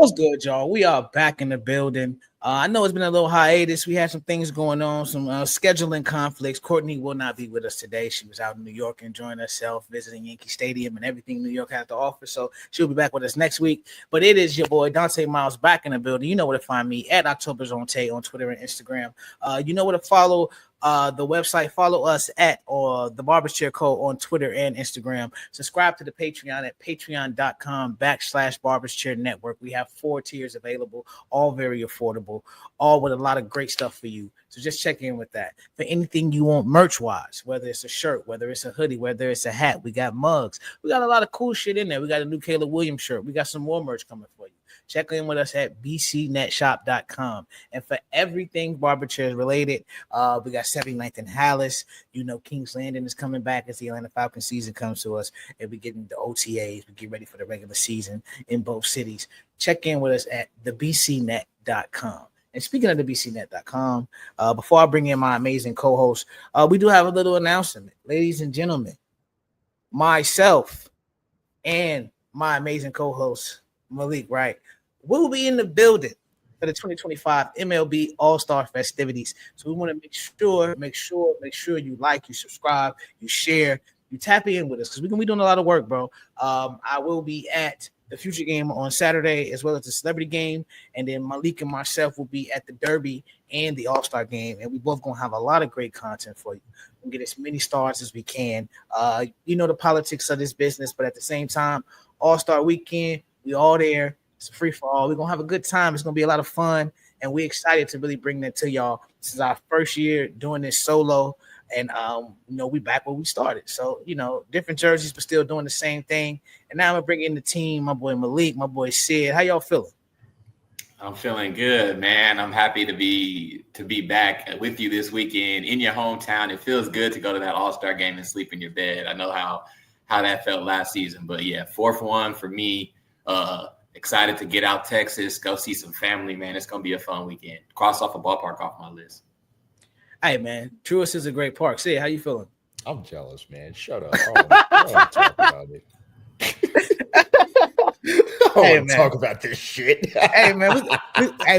What's good, y'all? We are back in the building. I know it's been a little hiatus. We had some things going on, some scheduling conflicts. Courtney will not be with us today. She was out in New York enjoying herself, visiting Yankee Stadium and everything New York had to offer. So she'll be back with us next week. But it is your boy Dante Miles back in the building. You know where to find me at October's on Tay on Twitter and Instagram. You know where to follow the website. Follow us at the Barber's Chair Co. on Twitter and Instagram. Subscribe to the Patreon at patreon.com/Barber's Chair Network. We have 4 tiers available, all very affordable, all with a lot of great stuff for you. So just check in with that. For anything you want merch-wise, whether it's a shirt, whether it's a hoodie, whether it's a hat, we got mugs. We got a lot of cool shit in there. We got a new Caleb Williams shirt. We got some more merch coming for you. Check in with us at bcnetshop.com. And for everything Barber Chairs related, we got 79th and Hallis. You know, King's Landing is coming back as the Atlanta Falcons season comes to us. And we get into OTAs. We get ready for the regular season in both cities. Check in with us at thebcnet.com. And speaking of the bcnet.com, before I bring in my amazing co-host, we do have a little announcement. Ladies and gentlemen, myself and my amazing co-host, Malik, right, we'll be in the building for the 2025 MLB All-Star festivities. So we want to make sure you like, you subscribe, you share, you tap in with us because we're going to be doing a lot of work, bro. I will be at the Future Game on Saturday as well as the Celebrity Game, and then Malik and myself will be at the Derby and the All-Star Game, and we both going to have a lot of great content for you. We'll get as many stars as we can. You know the politics of this business, but at the same time, All-Star Weekend, we all there. It's free for all. We're going to have a good time. It's going to be a lot of fun, and we're excited to really bring that to y'all. This is our first year doing this solo, and, we back where we started. So, different jerseys, but still doing the same thing. And now I'm going to bring in the team, my boy Malik, my boy Sid. How y'all feeling? I'm feeling good, man. I'm happy to be back with you this weekend in your hometown. It feels good to go to that All-Star game and sleep in your bed. I know how that felt last season, but yeah, 4th one for me. Excited to get out Texas, go see some family, man. It's gonna be a fun weekend. Cross off a ballpark off my list. Hey, man, Truist is a great park. Sid, how you feeling? I'm jealous, man. Shut up. I don't want to talk about it. I don't want to talk about this shit. Hey, man,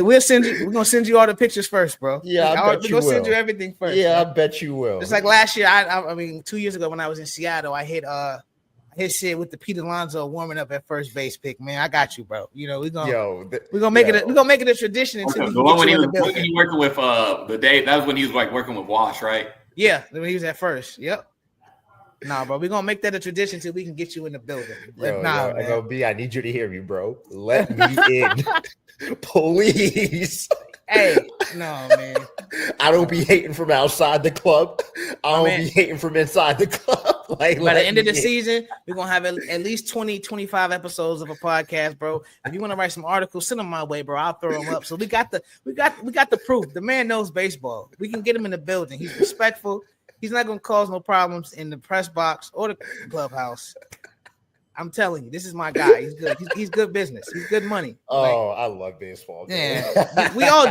we're gonna send you all the pictures first, bro. Yeah, we're gonna send you everything first. Yeah, man. I bet you will. It's like last year. I mean, 2 years ago when I was in Seattle, I hit shit with the Pete Alonso warming up at first base pick. Man, I got you, bro. We're gonna make it a tradition until the one when he was working with the day. That was when he was like working with Wash, right? Yeah, when he was at first. Yep. Nah, bro, we're gonna make that a tradition until we can get you in the building. I need you to hear me, bro. Let me in, please. Hey, no, man. I don't be hating from outside the club. I don't be hating from inside the club. By the end of the season, we're gonna have at least 20, 25 episodes of a podcast, bro. If you want to write some articles, send them my way, bro. I'll throw them up. So we got the proof. The man knows baseball. We can get him in the building. He's respectful. He's not gonna cause no problems in the press box or the clubhouse. I'm telling you, this is my guy. He's good. He's good business. He's good money. I love baseball. Yeah, we all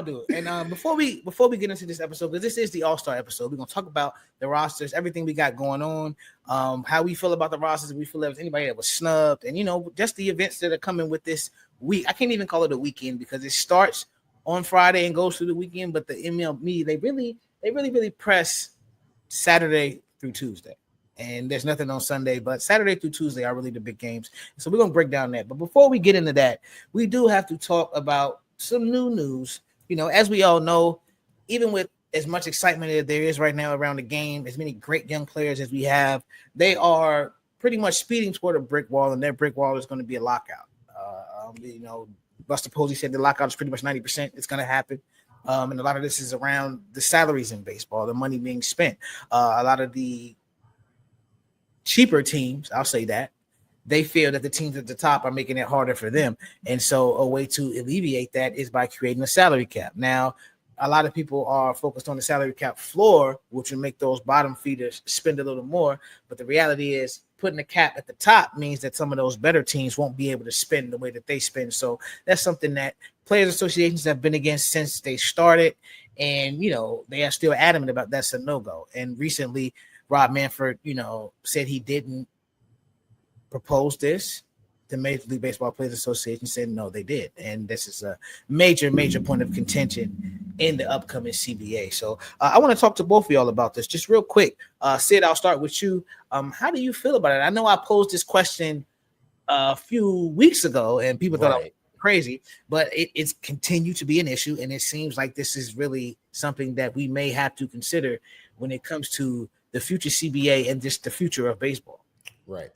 do. And before we get into this episode, because this is the All-Star episode, we're gonna talk about the rosters, everything we got going on, how we feel about the rosters, if we feel there's anybody that was snubbed, and just the events that are coming with this week. I can't even call it a weekend because it starts on Friday and goes through the weekend. But the MLB, they really press Saturday through Tuesday. And there's nothing on Sunday, but Saturday through Tuesday are really the big games. So we're going to break down that. But before we get into that, we do have to talk about some new news. As we all know, even with as much excitement as there is right now around the game, as many great young players as we have, they are pretty much speeding toward a brick wall, and their brick wall is going to be a lockout. Buster Posey said the lockout is pretty much 90%. It's going to happen. And a lot of this is around the salaries in baseball, the money being spent. A lot of the cheaper teams, I'll say that, they feel that the teams at the top are making it harder for them. And so a way to alleviate that is by creating a salary cap. Now, a lot of people are focused on the salary cap floor, which will make those bottom feeders spend a little more. But the reality is putting a cap at the top means that some of those better teams won't be able to spend the way that they spend. So that's something that players associations have been against since they started. And, they are still adamant about that's a no-go. And recently, Rob Manfred, said he didn't propose this. the Major League Baseball Players Association said no, they did, and this is a major point of contention in the upcoming CBA. So I want to talk to both of y'all about this just real quick. Sid, I'll start with you. How do you feel about it? I know I posed this question a few weeks ago, and people thought I was crazy, but it's continued to be an issue, and it seems like this is really something that we may have to consider when it comes to the future CBA and just the future of baseball. Right.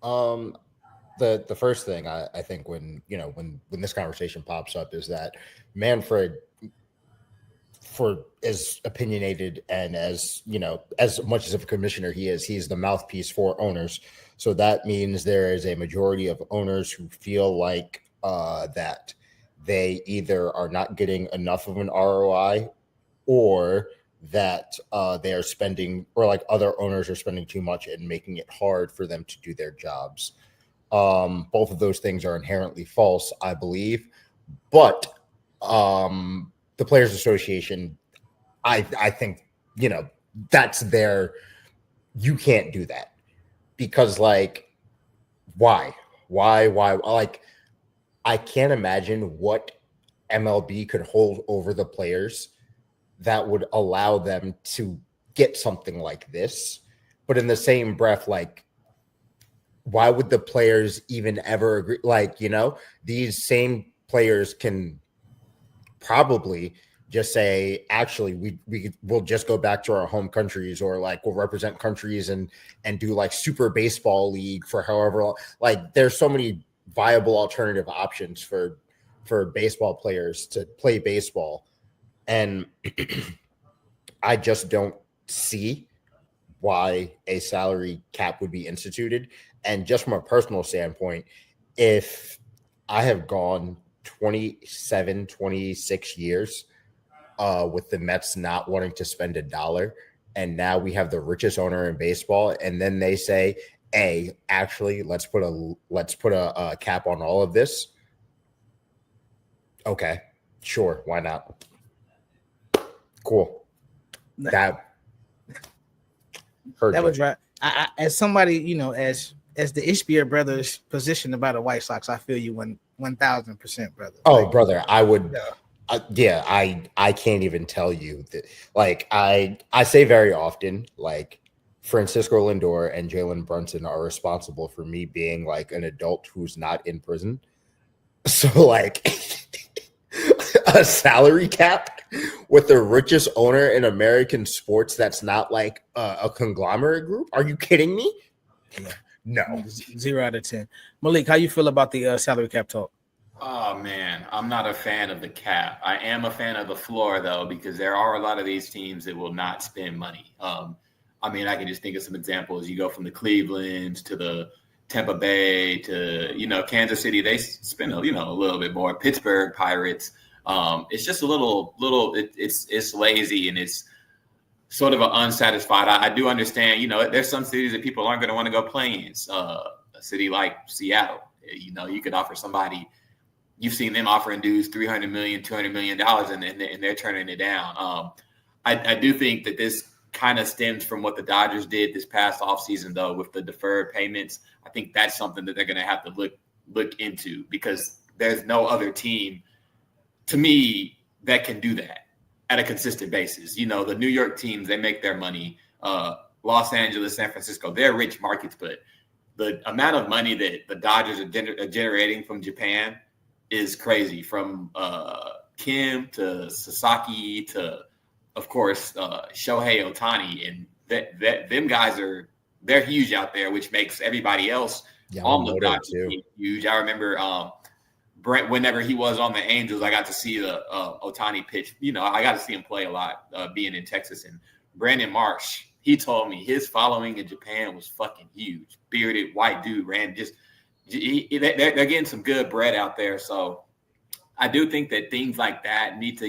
The first thing I think when this conversation pops up is that Manfred, for as opinionated and as as much as of a commissioner he's the mouthpiece for owners. So that means there is a majority of owners who feel like that they either are not getting enough of an ROI, or that they are spending, or like other owners are spending too much and making it hard for them to do their jobs. Both of those things are inherently false, I believe. But the Players Association, I think, that's you can't do that, because like, why? Like, I can't imagine what MLB could hold over the players that would allow them to get something like this. But in the same breath, like, why would the players even ever agree? Like, these same players can probably just say, actually, we'll just go back to our home countries, or like we'll represent countries and do like super baseball league for however long. Like, there's so many viable alternative options for baseball players to play baseball. And I just don't see why a salary cap would be instituted. And just from a personal standpoint, if I have gone 27, 26 years with the Mets not wanting to spend $1, and now we have the richest owner in baseball, and then they say, hey, actually, let's put a cap on all of this. Okay, sure, why not? Cool. That was right. I as somebody, as the Ishbier brothers positioned about the White Sox, I feel you 1,000%, brother. Oh, like, brother, I would. Yeah. I can't even tell you that. Like, I say very often, like, Francisco Lindor and Jalen Brunson are responsible for me being like an adult who's not in prison. So like a salary cap with the richest owner in American sports that's not like a conglomerate group. Are you kidding me? Yeah. No. 0 out of 10. Malik, how you feel about the salary cap talk? Oh, man, I'm not a fan of the cap. I am a fan of the floor, though, because there are a lot of these teams that will not spend money. I mean, I can just think of some examples. You go from the Clevelands to the Tampa Bay to, Kansas City. They spend, a little bit more. Pittsburgh Pirates. It's just a little it's lazy, and it's sort of an unsatisfied. I do understand, there's some cities that people aren't going to want to go play in. A city like Seattle, you could offer somebody. You've seen them offering dudes $300 million, $200 million, and they're turning it down. I do think that this kind of stems from what the Dodgers did this past offseason, though, with the deferred payments. I think that's something that they're going to have to look into, because there's no other team, to me, that can do that at a consistent basis. The New York teams, they make their money. Los Angeles, San Francisco, they're rich markets, but the amount of money that the Dodgers are generating from Japan is crazy, from Kim to Sasaki to, of course, Shohei Ohtani. And them guys they're huge out there, which makes everybody else on the Dodgers team huge. I remember Brent, whenever he was on the Angels, I got to see the Ohtani pitch. I got to see him play a lot being in Texas. And Brandon Marsh, he told me his following in Japan was fucking huge. Bearded white dude, ran just – they're getting some good bread out there. So I do think that things like that need to,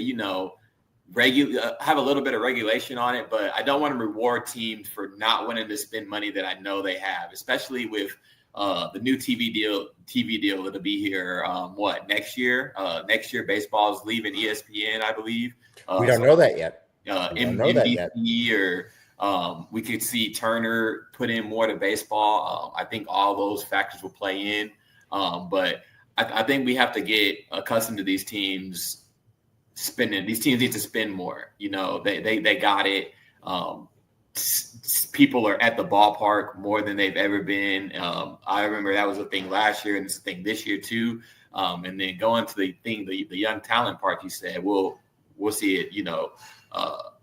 have a little bit of regulation on it. But I don't want to reward teams for not wanting to spend money that I know they have, especially with the new TV deal that'll be here. Next year? Next year, baseball is leaving ESPN, I believe. We don't know that yet. NBC, or we could see Turner put in more to baseball. I think all those factors will play in. But I think we have to get accustomed to these teams spending. These teams need to spend more. You know, they got it. People are at the ballpark more than they've ever been. I remember that was a thing last year, and it's a thing this year too. And then going to the thing, the young talent part, you said, we'll see it,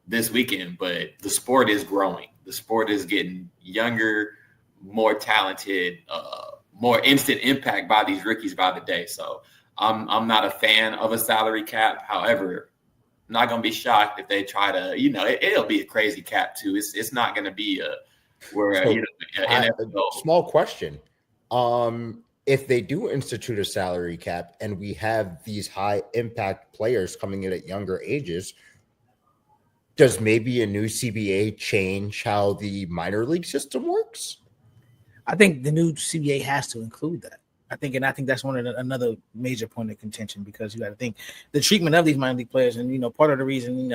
this weekend. But the sport is growing. The sport is getting younger, more talented, more instant impact by these rookies by the day. So I'm not a fan of a salary cap. However, I'm not going to be shocked if they try to, it'll be a crazy cap too. It's not going to be small question. If they do institute a salary cap and we have these high impact players coming in at younger ages, does maybe a new CBA change how the minor league system works? I think the new CBA has to include that. I think that's another major point of contention, because you got to think the treatment of these minor league players, and part of the reason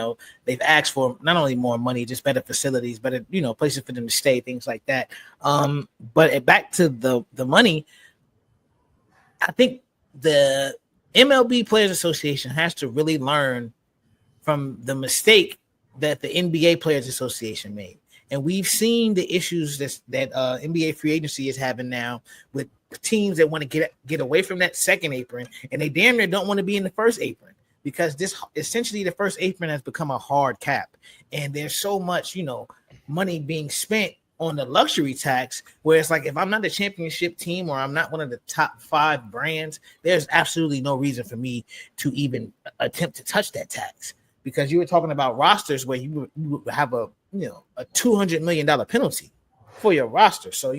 they've asked for not only more money, just better facilities, better places for them to stay, things like that. But back to the money, I think the MLB Players Association has to really learn from the mistake that the NBA Players Association made. And we've seen the issues that NBA free agency is having now with teams that want to get away from that second apron, and they damn near don't want to be in the first apron, because this essentially the first apron has become a hard cap, and there's so much money being spent on the luxury tax, where it's like, if I'm not a championship team or I'm not one of the top 5 brands, there's absolutely no reason for me to even attempt to touch that tax, because you were talking about rosters where you would have a $200 million penalty for your roster. So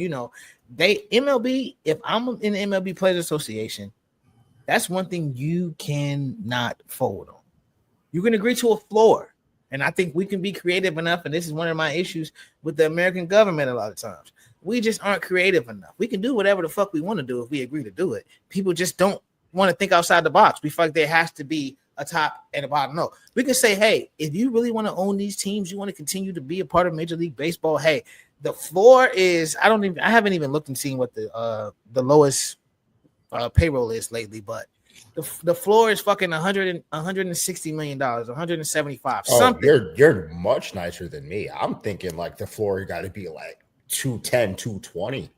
MLB, if I'm in the MLB Players Association, that's one thing you cannot fold on. You can agree to a floor, and I think we can be creative enough, and this is one of my issues with the American government a lot of times. We just aren't creative enough. We can do whatever the fuck we want to do if we agree to do it. People just don't want to think outside the box. We feel like there has to be a top and a bottom. No, we can say, hey, if you really want to own these teams, you want to continue to be a part of Major League Baseball, hey, the floor is, I haven't even looked and seen what the lowest payroll is lately, but the floor is fucking $160 million, 175. Something. You're much nicer than me. I'm thinking like the floor got to be like 210, 220.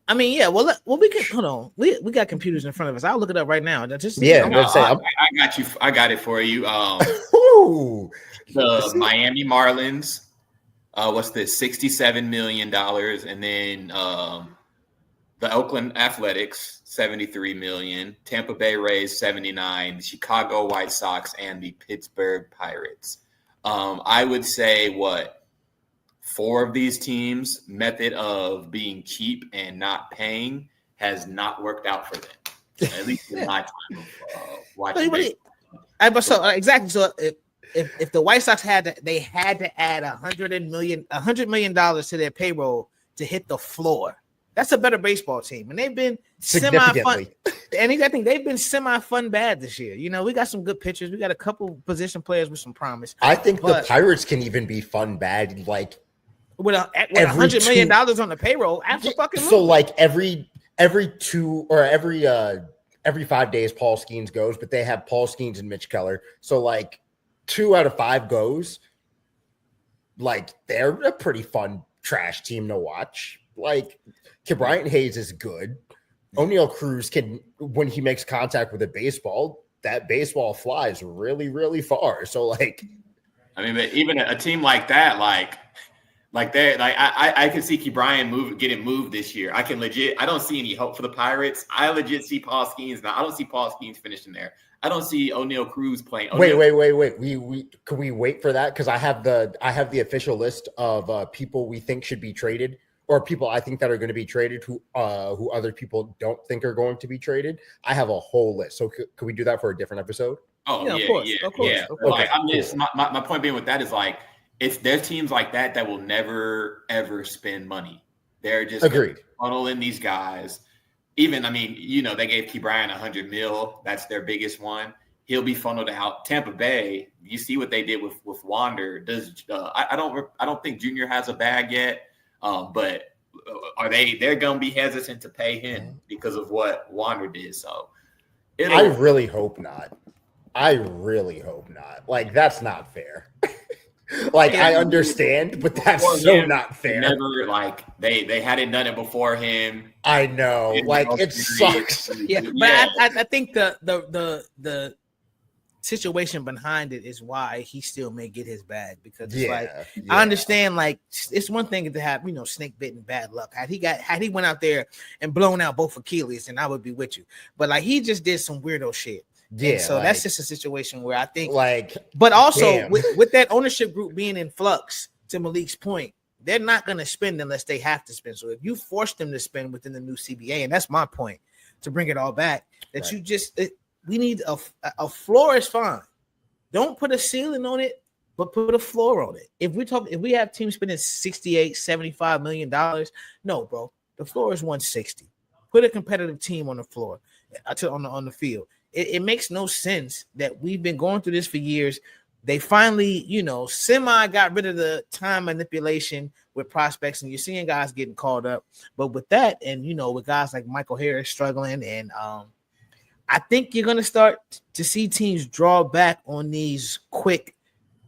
I mean, yeah. Well, we can hold on. We got computers in front of us. I'll look it up right now. I got you. I got it for you. The Miami Marlins. What's this? $67 million, and then the Oakland Athletics, $73 million. Tampa Bay Rays, $79. The Chicago White Sox and the Pittsburgh Pirates. I would say 4 of these teams' method of being cheap and not paying has not worked out for them, at least in my time of watching. Exactly. So if the White Sox had to add $100 million to their payroll to hit the floor. That's a better baseball team, and they've been semi-fun. And I think they've been semi-fun bad this year. We got some good pitchers. We got a couple position players with some promise. I think the Pirates can even be fun bad, like with $100 million on the payroll. So like every 2 or every 5 days, Paul Skeens goes, but they have Paul Skeens and Mitch Keller. So like 2 out of 5 goes. Like they're a pretty fun trash team to watch. Like Bryant Hayes is good. O'Neal Cruz can, when he makes contact with a baseball, that baseball flies really, really far. So like, I mean, but even a team like that, I can see Key Bryant getting moved this year. I don't see any hope for the Pirates. I legit see Paul Skeens now. I don't see Paul Skeens finishing there. I don't see O'Neal Cruz playing. Wait. Can we wait for that? Because I have the official list of people we think should be traded, or people I think that are going to be traded who other people don't think are going to be traded. I have a whole list. So could we do that for a different episode? Oh yeah, of course. Like, I'm just my point being with that is like, there's teams like that will never ever spend money. They're just funnel in these guys. Even, I mean, they gave Key Bryant $100 million. That's their biggest one. He'll be funneled out. Tampa Bay, you see what they did with Wander. I don't think Junior has a bag yet, but they're gonna be hesitant to pay him because of what Wander did. So I really hope not. I really hope not. Like, that's not fair. Like, I understand, but that's so not fair. Never, like, they hadn't done it before him. I know. Like, it sucks. Yeah, but I think the situation behind it is why he still may get his bag, because it's I understand, like, it's one thing to have, snake bitten bad luck. Had he went out there and blown out both Achilles, and I would be with you. But like, he just did some weirdo shit. Yeah, and so like, that's just a situation where I think, like, but also with that ownership group being in flux, to Malik's point, they're not going to spend unless they have to spend. So if you force them to spend within the new CBA, and that's my point, to bring it all back, that you just we need a floor is fine. Don't put a ceiling on it, but put a floor on it. If we have teams spending $68-75 million, no, bro, the floor is 160. Put a competitive team on the floor, on the field. It makes no sense that we've been going through this for years. They finally, semi got rid of the time manipulation with prospects, and you're seeing guys getting called up. But with that, and with guys like Michael Harris struggling, and I think you're going to start to see teams draw back on these quick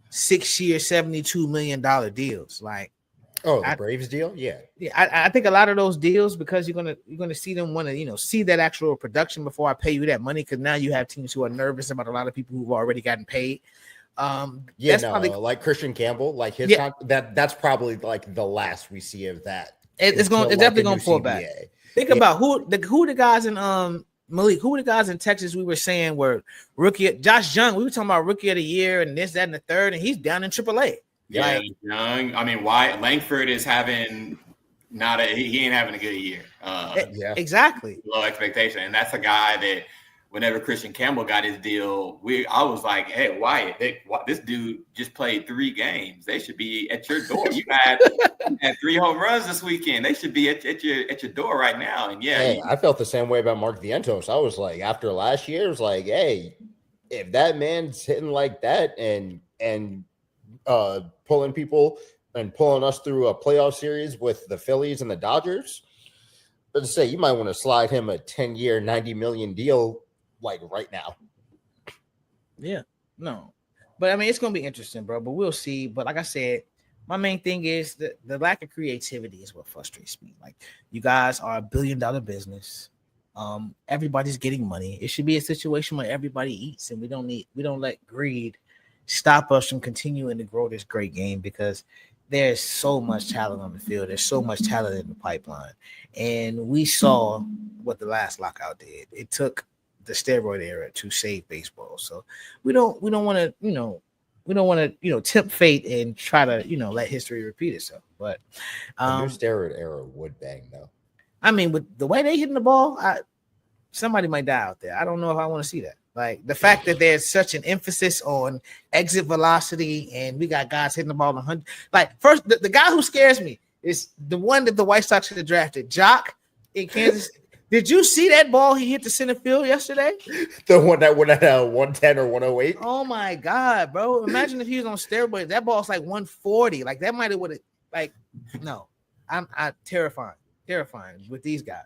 6-year, $72 million deals. Like, the Braves deal, yeah. I think a lot of those deals, because you're gonna see them want to see that actual production before I pay you that money, because now you have teams who are nervous about a lot of people who've already gotten paid. Probably, like Christian Campbell, like his that's probably like the last we see of that. It's definitely gonna fall back. Think about who the guys in Malik, who were the guys in Texas we were saying were rookie? Josh Young, we were talking about rookie of the year and this, that, and the third, and he's down in AAA. Yeah, Young. I mean, why Langford is having he ain't having a good year. Exactly. Low expectation, and that's a guy that whenever Christian Campbell got his deal, I was like, hey, Wyatt, this dude just played 3 games. They should be at your door. You had 3 home runs this weekend. They should be at your door right now. And I felt the same way about Mark Vientos. I was like, after last year, it was like, hey, if that man's hitting like that and pulling people and pulling us through a playoff series with the Phillies and the Dodgers, let's say you might want to slide him a 10-year, $90 million deal like right now. Yeah, no, but I mean, it's gonna be interesting, bro. But we'll see. But like I said, my main thing is the lack of creativity is what frustrates me. Like, you guys are $1 billion business. Everybody's getting money. It should be a situation where everybody eats, and we don't let greed stop us from continuing to grow this great game, because there's so much talent on the field. There's so much talent in the pipeline. And we saw what the last lockout did. It took the steroid era to save baseball. So we don't want to tempt fate and try to, let history repeat itself. But the new steroid era would bang though. I mean, with the way they hitting the ball, somebody might die out there. I don't know if I want to see that. Like, the fact that there's such an emphasis on exit velocity, and we got guys hitting the ball 100. Like, first, the guy who scares me is the one that the White Sox should have drafted, Jock in Kansas. Did you see that ball he hit the center field yesterday? The one that went at 110 or 108? Oh my God, bro! Imagine if he was on steroids. That ball's like 140. Like, that might have would have. Like, no, I'm terrifying with these guys.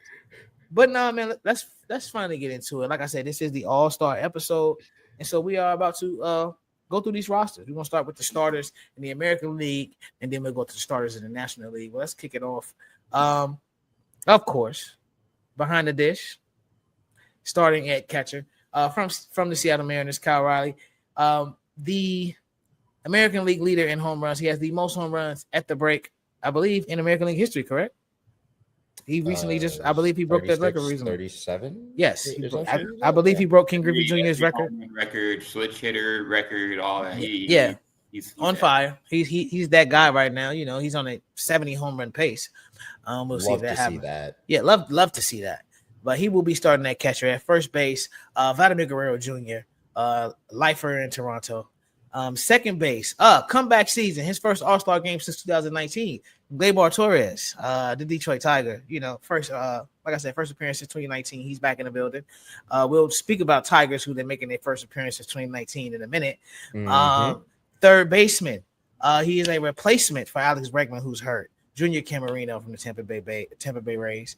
But no, man, let's finally get into it. Like I said, this is the All-Star episode, and so we are about to go through these rosters. We're gonna start with the starters in the American League, and then we'll go to the starters in the National League. Well, let's kick it off. Of course, behind the dish, starting at catcher, from the Seattle Mariners, Kyle Riley, the American League leader in home runs. He has the most home runs at the break, I believe, in American League history. Correct? He recently I believe he broke that record recently. 37? Yes. I believe he broke King Griffey Jr.'s record. Switch hitter record, all that. He's on fire. He's that guy right now. He's on a 70 home run pace. We'll see if that happens. Yeah, love to see that. But he will be starting at catcher. At first base, Vladimir Guerrero Jr., lifer in Toronto. Second base, comeback season, his first All-Star game since 2019. Gleyber Torres, the Detroit Tiger. First, like I said, first appearance since 2019. He's back in the building. We'll speak about Tigers, who they're making their first appearance since 2019 in a minute. Mm-hmm. Third baseman, he is a replacement for Alex Bregman, who's hurt. Junior Camarino from the Tampa Bay Rays.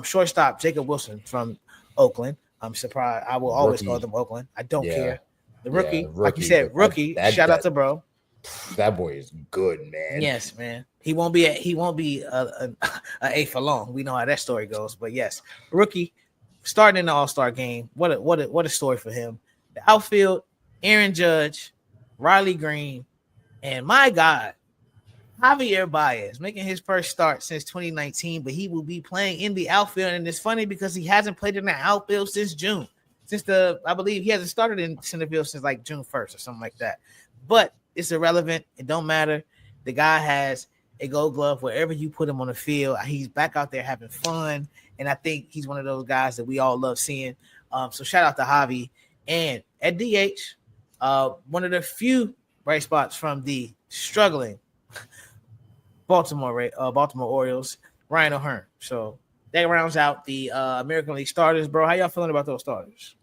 Shortstop Jacob Wilson from Oakland. I'm surprised. I will always call Rookie. them Oakland. I don't Yeah. care. The Yeah, rookie, like you rookie, said, but rookie. Shout out to bro. that boy is good, man. Yes, man. He won't be a A for long. We know how that story goes. But yes, rookie starting in the All-Star game. What a story for him. The outfield, Aaron Judge, Riley Green, and my God, Javier Baez making his first start since 2019, but he will be playing in the outfield. And it's funny because he hasn't played in the outfield since June. I believe he hasn't started in center field since like June 1st or something like that. But it's irrelevant. It don't matter. The guy has a gold glove wherever you put him on the field. He's back out there having fun. And I think he's one of those guys that we all love seeing. So shout out to Javi. And at DH, one of the few bright spots from the struggling Baltimore Orioles, Ryan O'Hearn. So that rounds out the American League starters, bro. How y'all feeling about those starters?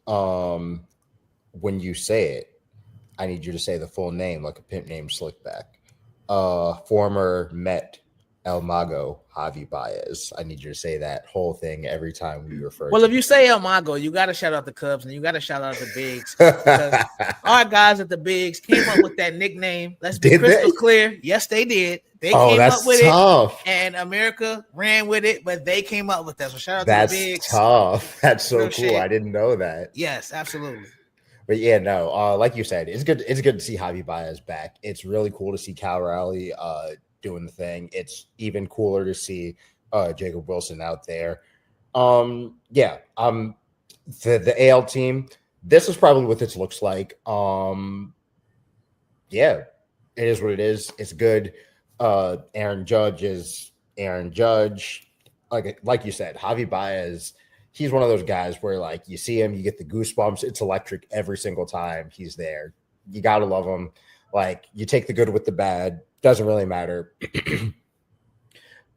When you say it, I need you to say the full name like a pimp named Slickback. Former Met El Mago Javi Baez. I need you to say that whole thing every time we refer. Well, if you say El Mago, you got to shout out the Cubs and you got to shout out the Bigs. Because our guys at the Bigs came up with that nickname. Let's be crystal clear. Yes, they did. They came up with it, and America ran with it, but they came up with that. So shout out to the Bigs. That's tough. That's so cool. Shit. I didn't know that. Yes, absolutely. But yeah, no, like you said, it's good. It's good to see Javi Baez back. It's really cool to see Cal Raleigh doing the thing. It's even cooler to see Jacob Wilson out there. The AL team. This is probably what this looks like. Yeah, it is what it is. It's good. Aaron Judge is Aaron Judge. Like you said, Javi Baez. He's one of those guys where, like, you see him, you get the goosebumps. It's electric every single time he's there. You got to love him. Like, you take the good with the bad. Doesn't really matter.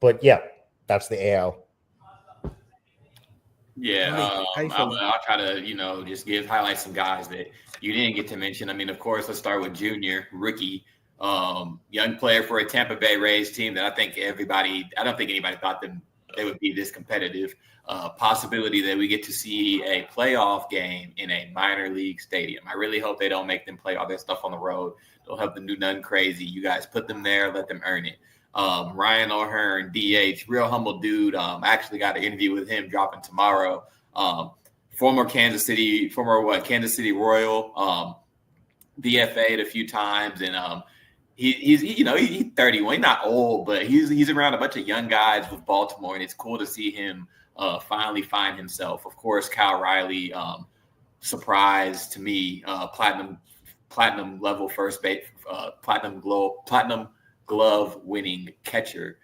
But, yeah, that's the AL. Yeah, I'll try to, just highlight some guys that you didn't get to mention. I mean, of course, let's start with Junior, rookie, young player for a Tampa Bay Rays team that I don't think anybody thought that they would be this competitive. Possibility that we get to see a playoff game in a minor league stadium. I really hope they don't make them play all that stuff on the road. Don't have them do nothing crazy. You guys put them there, let them earn it. Ryan O'Hearn, DH, real humble dude. I actually got an interview with him dropping tomorrow. Former Kansas City Royal, BFA'd a few times, and he's 31. He's not old, but he's around a bunch of young guys with Baltimore, and it's cool to see him finally find himself. Of course, Cal Riley, surprise to me, platinum level first base, platinum glove winning catcher,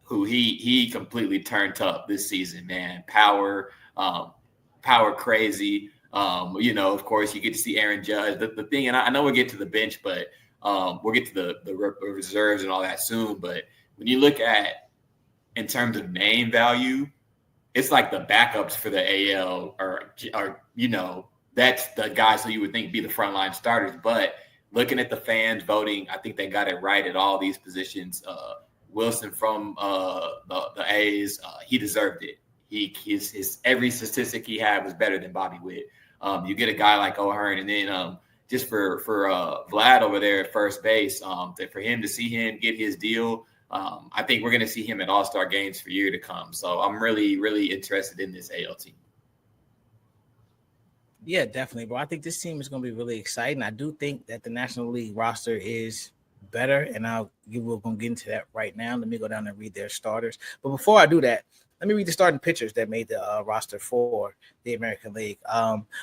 who he completely turned up this season, man. Power crazy. Of course, you get to see Aaron Judge. The thing, and I know we'll get to the bench, but we'll get to the reserves and all that soon. But when you look at, in terms of name value, it's like the backups for the AL are that's the guys who you would think be the frontline starters. But looking at the fans voting, I think they got it right at all these positions. Wilson from the A's, he deserved it. His every statistic he had was better than Bobby Witt. You get a guy like O'Hearn, and then just for Vlad over there at first base, for him to see him get his deal. I think we're going to see him at All-Star games for year to come. So I'm really, really interested in this AL team. Yeah, definitely, bro. I think this team is going to be really exciting. I do think that the National League roster is better, and we're going to get into that right now. Let me go down and read their starters. But before I do that, let me read the starting pitchers that made the roster for the American League.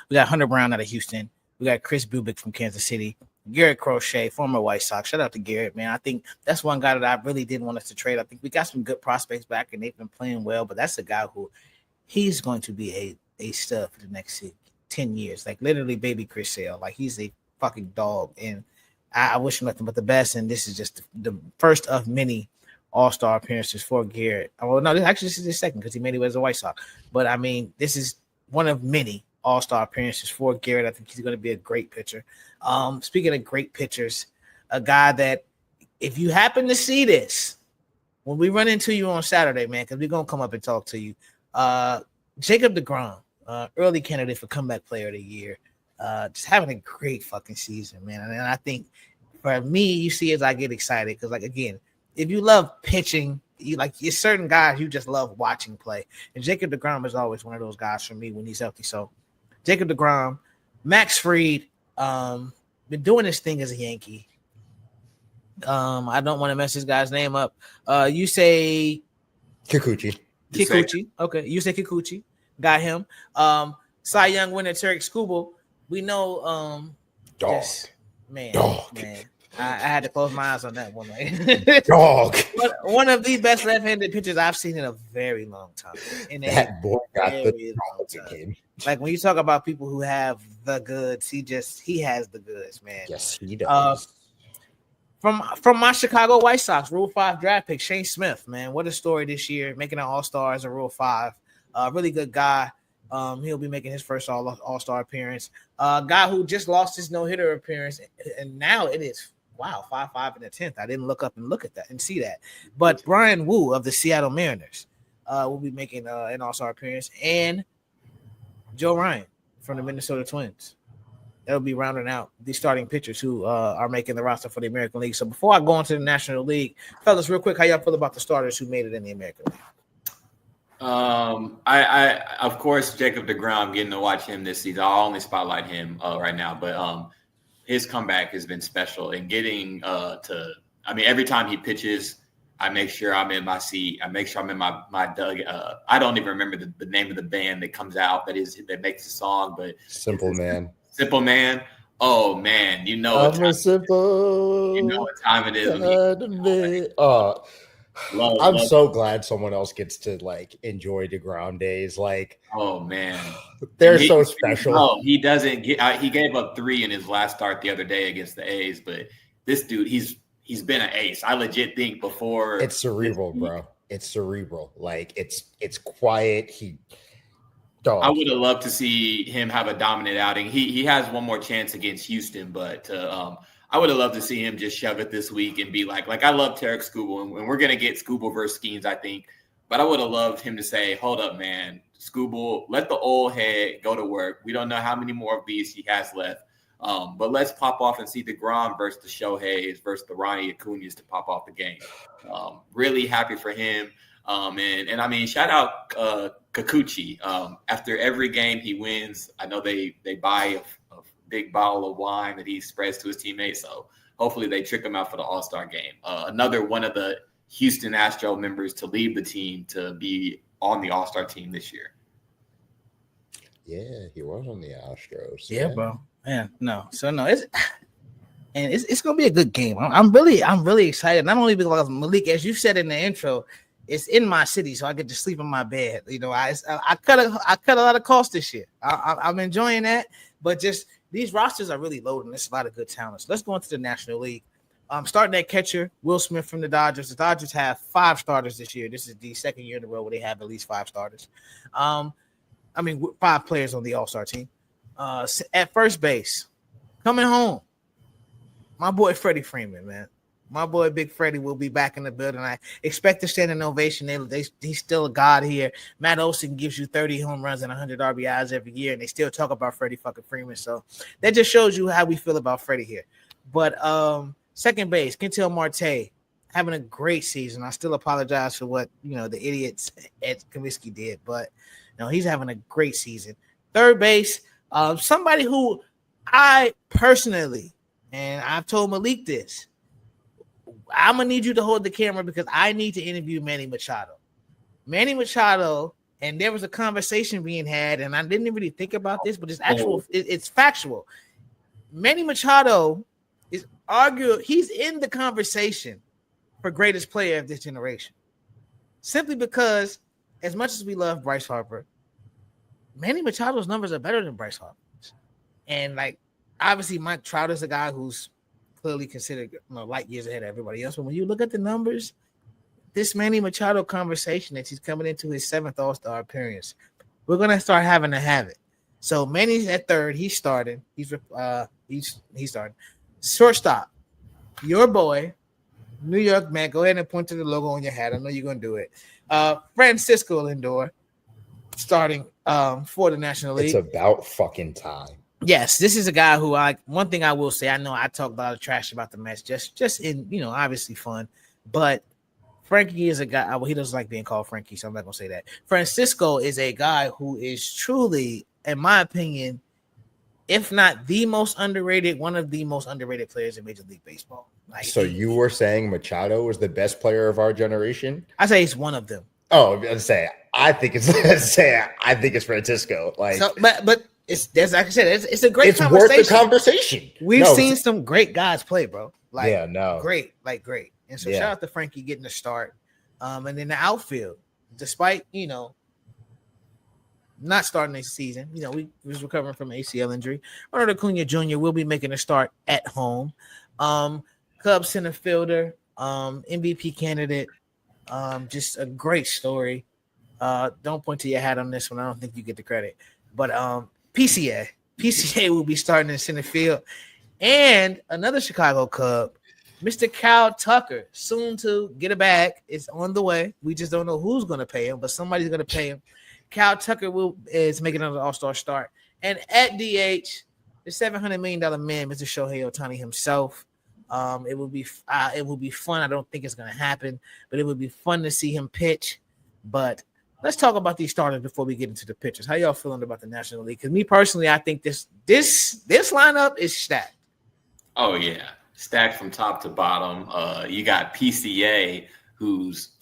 We got Hunter Brown out of Houston. We got Chris Bubick from Kansas City. Garrett Crochet, former White Sox. Shout out to Garrett, man. I think that's one guy that I really didn't want us to trade. I think we got some good prospects back, and they've been playing well. But that's a guy who he's going to be a stud for the next 10 years. Like, literally baby Chris Sale. Like, he's a fucking dog. And I wish him nothing but the best. And this is just the first of many All-Star appearances for Garrett. Well, no, this is his second because he made it as a White Sox. But, I mean, this is one of many All-Star appearances for Garrett. I think he's going to be a great pitcher. Speaking of great pitchers, a guy that if you happen to see this when we run into you on Saturday, man, because we're gonna come up and talk to you. Jacob deGrom, early candidate for comeback player of the year. Just having a great fucking season, man. And I think for me, you see, as I get excited, because like again, if you love pitching, you like there's certain guys you just love watching play. And Jacob deGrom is always one of those guys for me when he's healthy. So Jacob deGrom, Max Fried, been doing this thing as a Yankee. I don't want to mess this guy's name up. You say Kikuchi. Okay, you say Kikuchi. Got him. Cy Young winner Tarek Skubal. We know Dog. Man. I had to close my eyes on that one. Like, Dog. One of the best left-handed pitchers I've seen in a very long time. That boy got the game. Like when you talk about people who have the goods, he has the goods, man. Yes, he does. From my Chicago White Sox, Rule 5 draft pick, Shane Smith, man. What a story this year, making an All-Star as a Rule 5. Really good guy. He'll be making his first All-Star appearance. Guy who just lost his no-hitter appearance, and now it is 5-5 in the 10th. I didn't look up and look at that and see that. But Brian Wu of the Seattle Mariners will be making an All-Star appearance, and Joe Ryan from the Minnesota Twins. That'll be rounding out the starting pitchers who are making the roster for the American League. So before I go into the National League, fellas, real quick, how y'all feel about the starters who made it in the American League? I of course Jacob deGrom, getting to watch him this season. I'll only spotlight him right now, but his comeback has been special, and getting every time he pitches, I make sure I'm in my seat. I make sure I'm in my dug. I don't even remember the name of the band that comes out that makes the song, but Simple Man. Simple Man. Oh man, you know what time it is. I'm so glad someone else gets to like enjoy DeGrom days. Like, oh man, they're so special. No, he doesn't get. He gave up 3 in his last start the other day against the A's, but this dude, he's been an ace. I legit think before it's cerebral, bro. It's cerebral. Like it's quiet. I would have loved to see him have a dominant outing. He has one more chance against Houston, but I would have loved to see him just shove it this week and be like I love Tarek Skubal, and we're gonna get Skubal versus Skeens, I think. But I would have loved him to say, "Hold up, man, Skubal, let the old head go to work. We don't know how many more of these he has left, but let's pop off and see DeGrom versus the Shoheis versus the Ronnie Acuñas to pop off the game." Really happy for him. And I mean, shout out Kikuchi. After every game he wins, I know they buy a big bottle of wine that he spreads to his teammates. So hopefully they trick him out for the All-Star game. Another one of the Houston Astro members to lead the team to be on the All-Star team this year. Yeah, he was on the Astros. Yeah, bro. Man, no. So no, it's gonna be a good game. I'm really excited. Not only because Malik, as you said in the intro, it's in my city, so I get to sleep in my bed. You know, I cut a lot of costs this year. I'm enjoying that, but just these rosters are really loading. There's a lot of good talent. So let's go into the National League. Starting at catcher, Will Smith from the Dodgers. The Dodgers have 5 starters this year. This is the second year in a row where they have at least 5 starters. 5 players on the All-Star team. At first base, coming home, my boy Freddie Freeman, man. My boy Big Freddie will be back in the building. I expect to stand an ovation. He's still a god here. Matt Olson gives you 30 home runs and 100 RBIs every year, and they still talk about Freddie fucking Freeman. So that just shows you how we feel about Freddie here. But second base, Kentil Marte having a great season. I still apologize for what the idiots at Comiskey did, but he's having a great season. Third base, somebody who I personally, and I've told Malik this, I'm going to need you to hold the camera because I need to interview Manny Machado. Manny Machado, and there was a conversation being had, and I didn't really think about this, but it's factual. Manny Machado is he's in the conversation for greatest player of this generation. Simply because, as much as we love Bryce Harper, Manny Machado's numbers are better than Bryce Harper's. And, obviously, Mike Trout is a guy who's clearly considered light years ahead of everybody else. But when you look at the numbers, this Manny Machado conversation that he's coming into his 7th All-Star appearance, we're going to start having to have it. So Manny's at third. He's starting. He's starting. Shortstop, your boy, New York, man. Go ahead and point to the logo on your hat. I know you're gonna do it. Francisco Lindor starting for the National It's League. about fucking time. Yes, this is a guy who one thing I will say, I know I talk a lot of trash about the Mets, just in obviously fun, but Frankie is a guy. Well, he doesn't like being called Frankie, so I'm not gonna say that. Francisco is a guy who is truly, in my opinion, if not the most underrated, one of the most underrated players in Major League Baseball. Like, So you were saying Machado was the best player of our generation? I say he's one of them. Oh, I think it's Francisco. Like, So, but there's like I said, it's a great it's conversation. worth the conversation. We've seen some great guys play, bro. Like, great. And so shout out to Frankie getting the start. And then the outfield, despite not starting this season, we was recovering from ACL injury. Ronald Acuna Jr. will be making a start at home. Cubs center fielder, MVP candidate. Just a great story. Don't point to your hat on this one. I don't think you get the credit. But PCA will be starting in center field. And another Chicago Cub, Mr. Kyle Tucker, soon to get a bag, is on the way. We just don't know who's going to pay him, but somebody's going to pay him. Kyle Tucker is making another All-Star start. And at DH, the $700 million man, Mr. Shohei Ohtani himself. It will be fun. I don't think it's going to happen, but it would be fun to see him pitch. But let's talk about these starters before we get into the pitchers. How y'all feeling about the National League? Because me personally, I think this lineup is stacked. Oh yeah, stacked from top to bottom. You got PCA, who's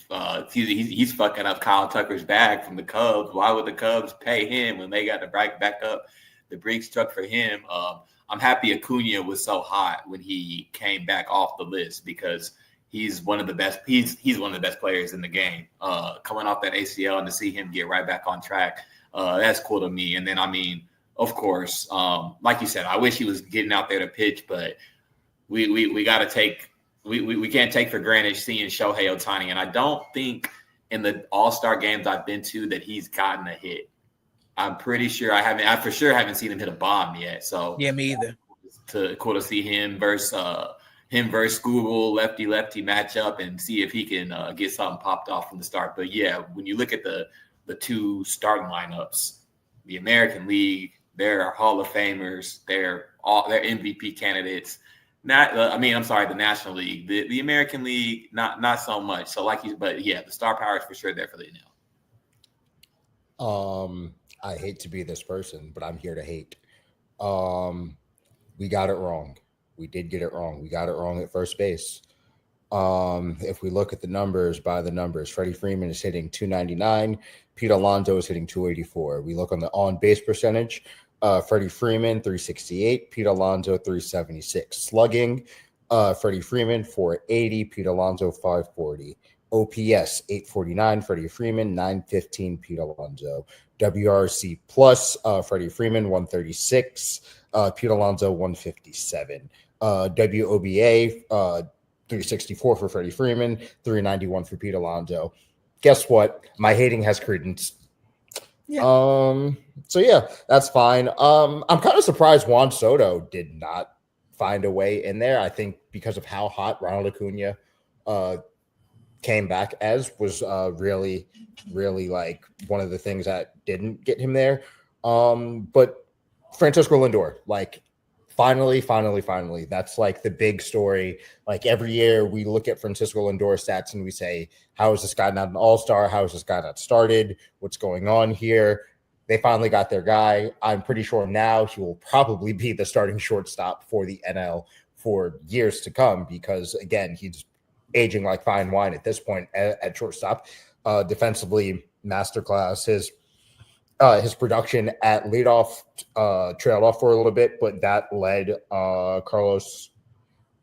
he's fucking up Kyle Tucker's bag from the Cubs. Why would the Cubs pay him when they got to back up the Brinks truck for him? I'm happy Acuna was so hot when he came back off the list because he's one of the best. He's one of the best players in the game. Coming off that ACL and to see him get right back on track, that's cool to me. And then, I mean, of course, like you said, I wish he was getting out there to pitch, but we got to take we can't take for granted seeing Shohei Ohtani. And I don't think in the All-Star games I've been to that he's gotten a hit. I'm pretty sure I for sure haven't seen him hit a bomb yet. So yeah, me either. Cool to see him versus Google lefty matchup and see if he can get something popped off from the start. But yeah, when you look at the two starting lineups, the American League, they're Hall of Famers, they're MVP candidates. The National League, the American League, not so much. So but yeah, the star power is for sure there for the NL. I hate to be this person, but I'm here to hate. We got it wrong. We did get it wrong. We got it wrong at first base. If we look at the numbers, Freddie Freeman is hitting 299. Pete Alonso is hitting 284. We look on the on-base percentage. Freddie Freeman, 368. Pete Alonso, 376. Slugging, Freddie Freeman, 480. Pete Alonso, 540. OPS, 849. Freddie Freeman, 915. Pete Alonso. WRC plus, Freddie Freeman, 136. Pete Alonso, 157. WOBA, 364 for Freddie Freeman, 391 for Pete Alonso. Guess what? My hating has credence. Yeah. So yeah, that's fine. I'm kind of surprised Juan Soto did not find a way in there. I think because of how hot Ronald Acuna came back was really, really like one of the things that didn't get him there. But Francisco Lindor, like finally, that's like the big story. Like every year we look at Francisco Lindor stats and we say, how is this guy not an all-star? How is this guy not started? What's going on here? They finally got their guy. I'm pretty sure now he will probably be the starting shortstop for the NL for years to come because, again, he's aging like fine wine at this point at shortstop. Defensively, masterclass. His production at leadoff trailed off for a little bit, but that led Carlos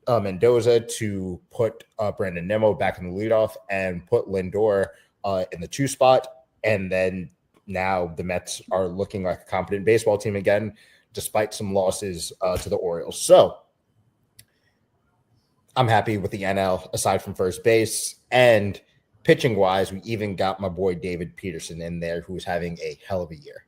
Mendoza to put Brandon Nimmo back in the leadoff and put Lindor in the 2 spot. And then now the Mets are looking like a competent baseball team again, despite some losses to the Orioles. So I'm happy with the NL aside from first base. And pitching wise, we even got my boy David Peterson in there, who's having a hell of a year.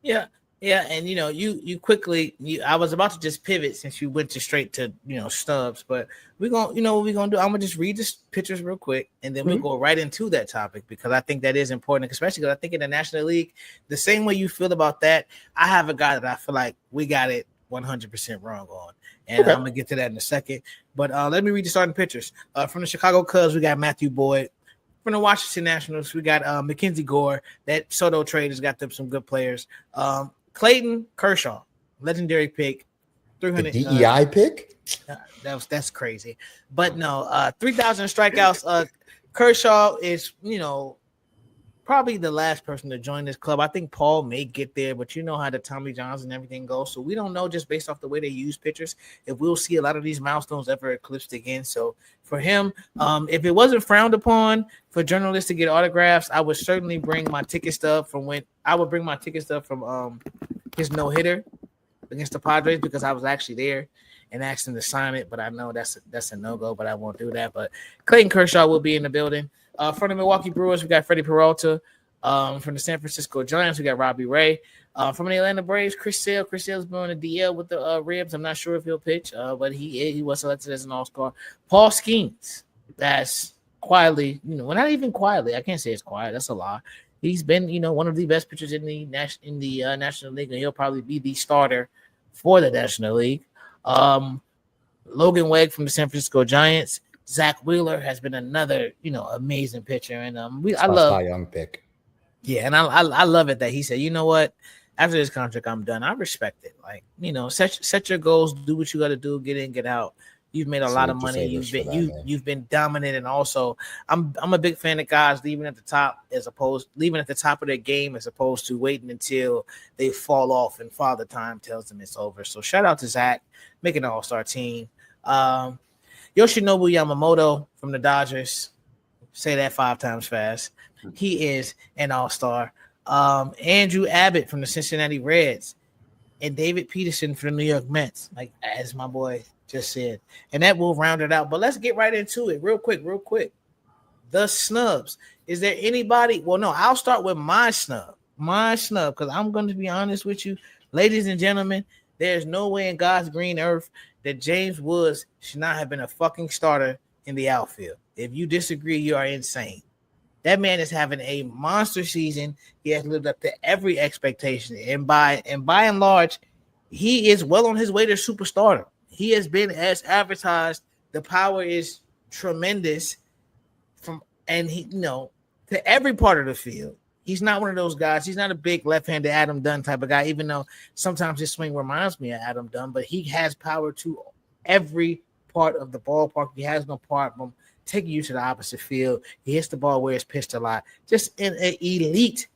Yeah. Yeah, and you quickly. I was about to just pivot since you went to straight to snubs, but we're gonna what we're gonna do. I'm gonna just read the pictures real quick, and then we'll go right into that topic because I think that is important, especially because I think in the National League, the same way you feel about that, I have a guy that I feel like we got it 100% wrong on, and I'm gonna get to that in a second. But let me read the starting pitchers. From the Chicago Cubs, we got Matthew Boyd. From the Washington Nationals, we got Mackenzie Gore. That Soto trade has got them some good players. Clayton Kershaw, legendary pick, 300 The DEI pick. That's crazy, but no, 3,000 strikeouts. Kershaw is probably the last person to join this club. I think Paul may get there, but you know how the Tommy Johns and everything goes, so we don't know just based off the way they use pitchers if we'll see a lot of these milestones ever eclipsed again. So for him, if it wasn't frowned upon for journalists to get autographs, I would certainly bring my ticket stub from his no-hitter against the Padres because I was actually there and asked him to sign it, but I know that's a no-go, but I won't do that. But Clayton Kershaw will be in the building. From the Milwaukee Brewers, we got Freddie Peralta. From the San Francisco Giants, we got Robbie Ray. From the Atlanta Braves, Chris Sale. Chris Sale's been on the DL with the ribs. I'm not sure if he'll pitch, but he was selected as an all-star. Paul Skeens, that's quietly, well, not even quietly. I can't say it's quiet. That's a lie. He's been, one of the best pitchers in the National League, and he'll probably be the starter for the National League. Logan Wegg from the San Francisco Giants. Zach Wheeler has been another, amazing pitcher, and I love young pick. Yeah, and I love it that he said, you know what, after this contract, I'm done. I respect it. Like, set your goals, do what you got to do, get in, get out. You've made a lot of money. You've been dominant, and also I'm a big fan of guys leaving at the top of their game as opposed to waiting until they fall off and Father Time tells them it's over. So shout out to Zach making an all-star team. Yoshinobu Yamamoto from the Dodgers. Say that 5 times fast. He is an all-star. Andrew Abbott from the Cincinnati Reds and David Peterson for the New York Mets, like as my boy just said. And that will round it out. But let's get right into it real quick. The snubs. Is there anybody? Well, no, I'll start with my snub, because I'm going to be honest with you, ladies and gentlemen, there's no way in God's green earth that James Woods should not have been a fucking starter in the outfield. If you disagree, you are insane. That man is having a monster season. He has lived up to every expectation. And by and large, he is well on his way to superstardom. He has been as advertised. The power is tremendous to every part of the field. He's not one of those guys. He's not a big left-handed Adam Dunn type of guy, even though sometimes his swing reminds me of Adam Dunn, but he has power to every part of the ballpark. He has no problem taking you to the opposite field. He hits the ball where it's pitched a lot. Just an elite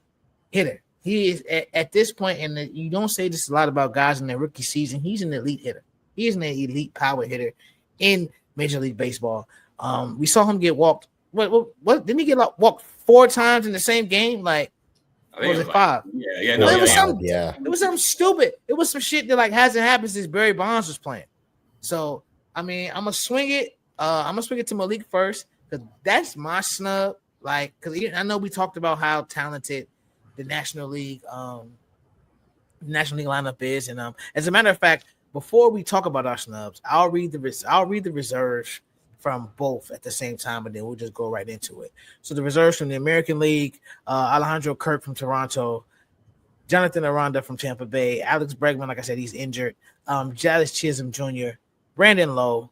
hitter. He is at this point, and you don't say this a lot about guys in their rookie season. He's an elite hitter. He is an elite power hitter in Major League Baseball. We saw him get walked. What didn't he get walked 4 times in the same game? Like, was it 5? Yeah. It was something stupid. It was some shit that hasn't happened since Barry Bonds was playing. So I'm gonna swing it. I'm gonna swing it to Malik first because that's my snub. Because I know we talked about how talented the National League lineup is, and as a matter of fact, before we talk about our snubs, I'll read the reserves from both at the same time, and then we'll just go right into it. So the reserves from the American League: Alejandro Kirk from Toronto, Jonathan Aranda from Tampa Bay, Alex Bregman, like I said, he's injured. Jazz Chisholm Jr., Brandon Lowe,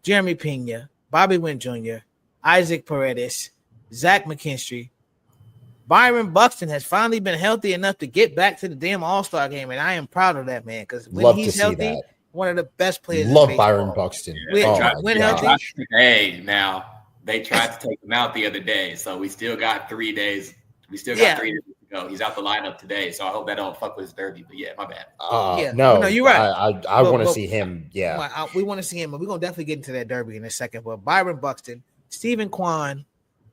Jeremy Pena, Bobby Witt Jr., Isaac Paredes, Zach McKinstry. Byron Buxton has finally been healthy enough to get back to the damn All-Star game, and I am proud of that, man, because when he's healthy, one of the best players in baseball. Byron Buxton. When healthy. Now, they tried to take him out the other day, so we still got 3 days. We still got 3 days to go. He's out the lineup today, so I hope that don't fuck with his derby. But yeah, my bad. No, you're right. I want to see him. Yeah, we want to see him, but we're gonna definitely get into that derby in a second. But Byron Buxton, Stephen Kwan,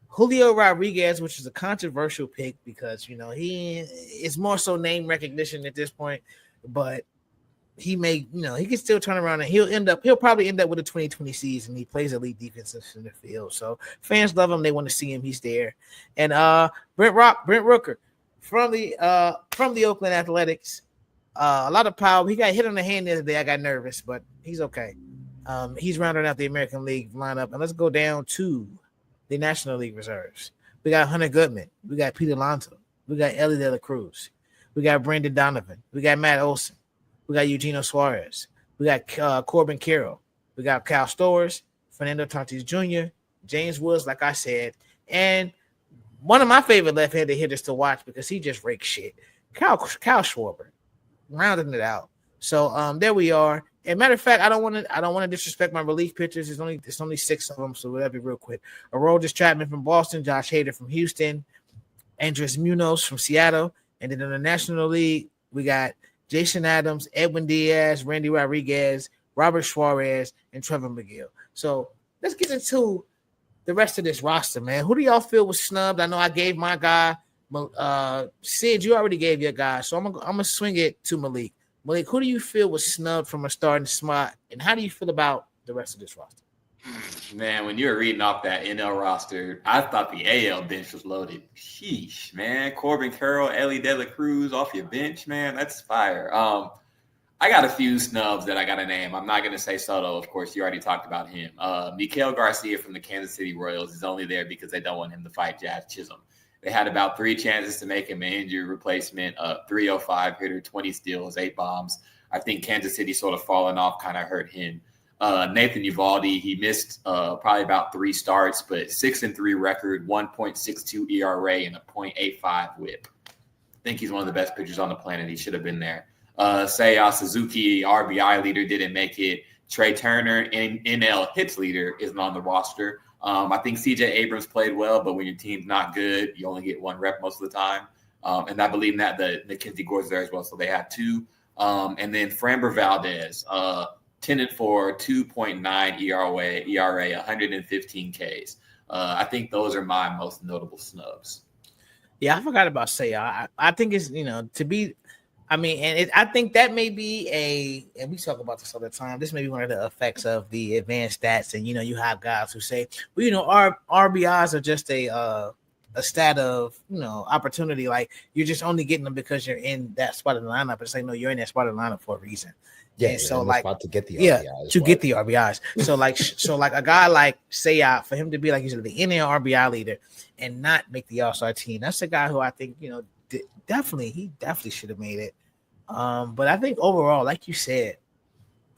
Julio Rodriguez, which is a controversial pick because he is more so name recognition at this point, but he may he can still turn around and he'll probably end up with a 2020 season. He plays elite defense in the field, so fans love him. They want to see him. He's there. And Brent Rooker from the Oakland Athletics, A lot of power. He got hit on the hand the other day. I got nervous, but he's okay. He's rounding out the American League lineup. And let's go down to the National League reserves. We got Hunter Goodman. We got Pete Alonso. We got Ellie De La Cruz. We got Brandon Donovan. We got Matt Olson. We got Eugenio Suarez. We got Corbin Carroll. We got Kyle Stowers, Fernando Tatis Jr., James Woods, like I said, and one of my favorite left-handed hitters to watch because he just rakes shit, Kyle Schwarber, rounding it out. So there we are. And matter of fact, I don't want to disrespect my relief pitchers. It's only 6 of them, so that'll be real quick. Aroldis Chapman from Boston, Josh Hader from Houston, Andres Munoz from Seattle, and then in the National League we got Jason Adams, Edwin Diaz, Randy Rodriguez, Robert Suarez, and Trevor McGill. So let's get into the rest of this roster, man. Who do y'all feel was snubbed? I know I gave my guy. Sid, you already gave your guy, so I'm gonna swing it to Malik. Malik, who do you feel was snubbed from a starting spot, and how do you feel about the rest of this roster? Man, when you were reading off that NL roster, I thought the AL bench was loaded. Sheesh, man. Corbin Carroll, Ellie De La Cruz off your bench, man. That's fire. I got a few snubs that I got to name. I'm not going to say Soto. Of course, you already talked about him. Miguel Garcia from the Kansas City Royals is only there because they don't want him to fight Jazz Chisholm. They had about 3 chances to make him an injury replacement, 305 hitter, 20 steals, 8 bombs. I think Kansas City sort of falling off kind of hurt him. Nathan Eovaldi, he missed probably about 3 starts, but 6-3 record, 1.62 ERA, and a .85 WHIP. I think he's one of the best pitchers on the planet. He should have been there. Seiya Suzuki, RBI leader, didn't make it. Trey Turner, NL hits leader, isn't on the roster. I think CJ Abrams played well, but when your team's not good, you only get 1 rep most of the time. And I believe that the Mackenzie Gore's there as well, so they had 2. And then Framber Valdez, 10-4, 2.9 ERA, 115 Ks. I think those are my most notable snubs. Yeah, I forgot about Seiya. I think it's, to be – I mean, and I think that may be and we talk about this all the time, this may be one of the effects of the advanced stats. And, you have guys who say, well, our RBIs are just a stat of, opportunity. Like, you're just only getting them because you're in that spot of the lineup. It's like, no, you're in that spot of the lineup for a reason. Yeah, and so like to get the RBIs. Get the RBIs. So like a guy like Seiya, for him to be like you said, the NL RBI leader and not make the All-Star team, that's a guy who I think, definitely should have made it. But I think overall, like you said,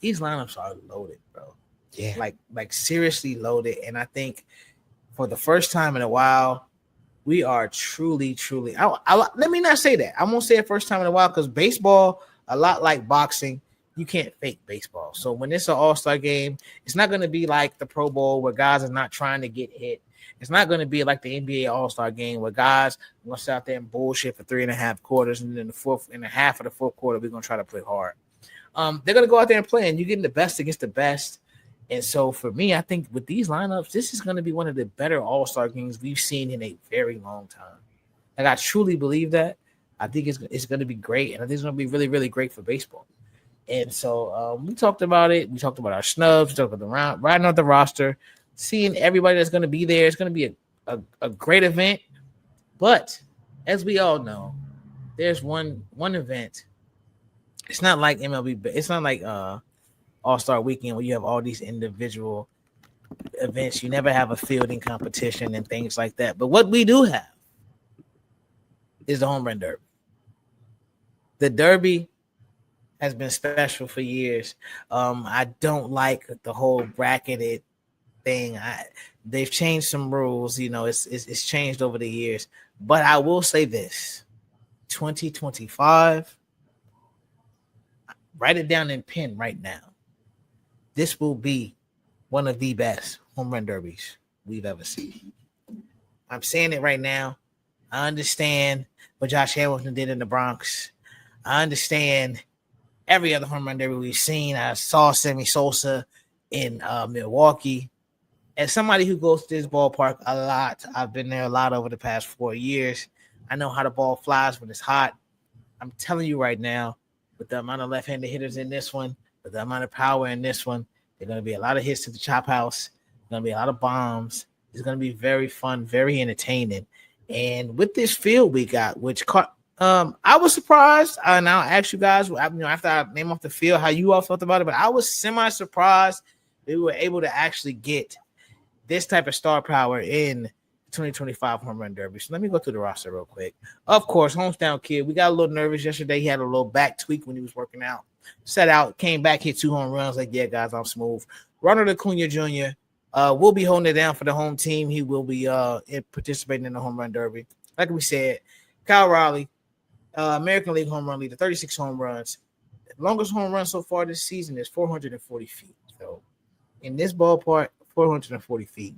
these lineups are loaded, bro. Yeah, like seriously loaded. And I think for the first time in a while, we are truly. Let me not say that. I won't say it first time in a while because baseball, a lot like boxing, you can't fake baseball. So when it's an all-star game, it's not going to be like the Pro Bowl where guys are not trying to get hit. It's not going to be like the NBA All-Star game where guys are going to sit out there and bullshit for 3.5 quarters, and then in the half of the fourth quarter, we're going to try to play hard. They're going to go out there and play, and you're getting the best against the best. And so for me, I think with these lineups, this is going to be one of the better All-Star games we've seen in a very long time. Like, I truly believe that. I think it's going to be great, and I think it's going to be really, really great for baseball. And so we talked about it. We talked about our snubs. We talked about the riding out the roster, seeing everybody that's going to be there. It's going to be a great event. But as we all know, there's one event. It's not like MLB. It's not like All-Star Weekend where you have all these individual events. You never have a fielding competition and things like that. But what we do have is the Home Run Derby. The Derby has been special for years. I don't like the whole bracketed thing. They've changed some rules. It's changed over the years. But I will say this: 2025. Write it down in pen right now. This will be one of the best home run derbies we've ever seen. I'm saying it right now. I understand what Josh Hamilton did in the Bronx. I understand every other home run derby we've seen. I saw Sammy Sosa in Milwaukee. As somebody who goes to this ballpark a lot, I've been there a lot over the past 4 years. I know how the ball flies when it's hot. I'm telling you right now, with the amount of left-handed hitters in this one, with the amount of power in this one, there's going to be a lot of hits to the chop house. There's going to be a lot of bombs. It's going to be very fun, very entertaining. And with this field we got, which I was surprised, and I'll ask you guys, after I name off the field, how you all felt about it. But I was semi-surprised we were able to actually get this type of star power in 2025 home run derby. So let me go through the roster real quick. Of course, hometown kid. We got a little nervous yesterday. He had a little back tweak when he was working out. Set out, came back, hit 2 home runs. Like, yeah, guys, I'm smooth. Ronald Acuna Jr. Will be holding it down for the home team. He will be participating in the home run derby. Like we said, Kyle Riley, American League home run leader, 36 home runs. The longest home run so far this season is 440 feet. So in this ballpark, 440 feet,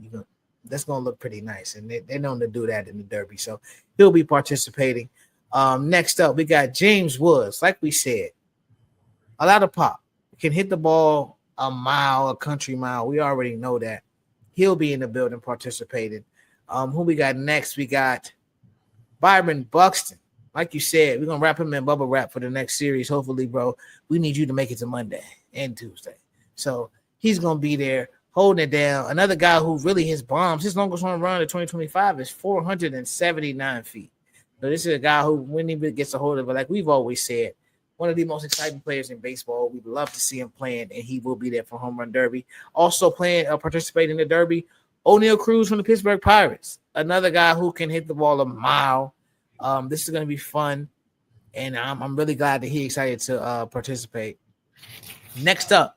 that's going to look pretty nice. And they're known to do that in the Derby. So he'll be participating. Next up, we got James Woods. Like we said, a lot of pop. Can hit the ball a country mile. We already know that. He'll be in the building participating. Who we got next? We got Byron Buxton. Like you said, we're going to wrap him in bubble wrap for the next series. Hopefully, bro, we need you to make it to Monday and Tuesday. So he's going to be there holding it down. Another guy who really hits bombs. His longest home run in 2025 is 479 feet. So this is a guy who, when he gets a hold of it, like we've always said, one of the most exciting players in baseball. We'd love to see him playing, and he will be there for home run derby. Also participating in the derby, O'Neal Cruz from the Pittsburgh Pirates. Another guy who can hit the ball a mile. This is going to be fun, and I'm really glad that he's excited to participate. Next up,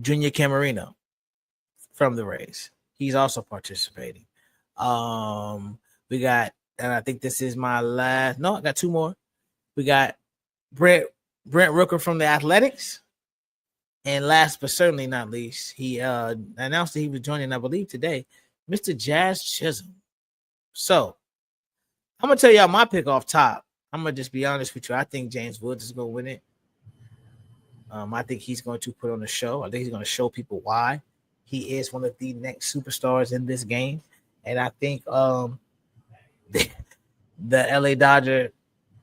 Junior Camarino from the Rays. He's also participating. We got, and I think this is my last. No, I got 2 more. We got Brent Rooker from the Athletics. And last but certainly not least, he announced that he was joining, I believe, today, Mr. Jazz Chisholm. So I'm going to tell y'all my pick off top. I'm going to just be honest with you. I think James Woods is going to win it. I think he's going to put on a show. I think he's going to show people why he is one of the next superstars in this game. And I think the LA Dodger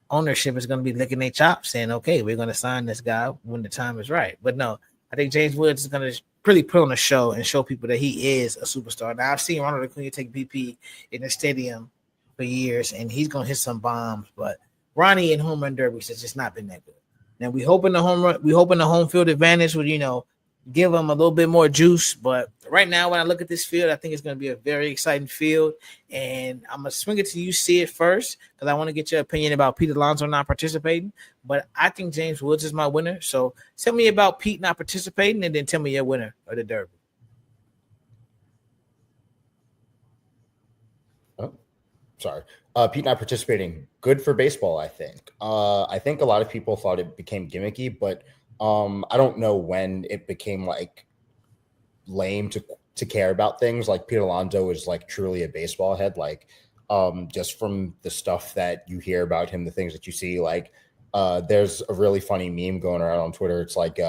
ownership is going to be licking their chops saying, okay, we're going to sign this guy when the time is right. But no, I think James Woods is going to really put on a show and show people that he is a superstar. Now, I've seen Ronald Acuna take BP in the stadium for years, and he's going to hit some bombs. But Ronnie in home run derbies has just not been that good. Now, we hoping the home field advantage would, give him a little bit more juice. But right now, when I look at this field, I think it's going to be a very exciting field. And I'm going to swing it to you, see it first, because I want to get your opinion about Pete Alonso not participating. But I think James Woods is my winner. So tell me about Pete not participating, and then tell me your winner of the Derby. Oh, sorry. Pete not participating. Good for baseball, I think. I think a lot of people thought it became gimmicky, but I don't know when it became like lame to care about things. Like Pete Alonso is like truly a baseball head. Like just from the stuff that you hear about him, the things that you see, like there's a really funny meme going around on Twitter. It's like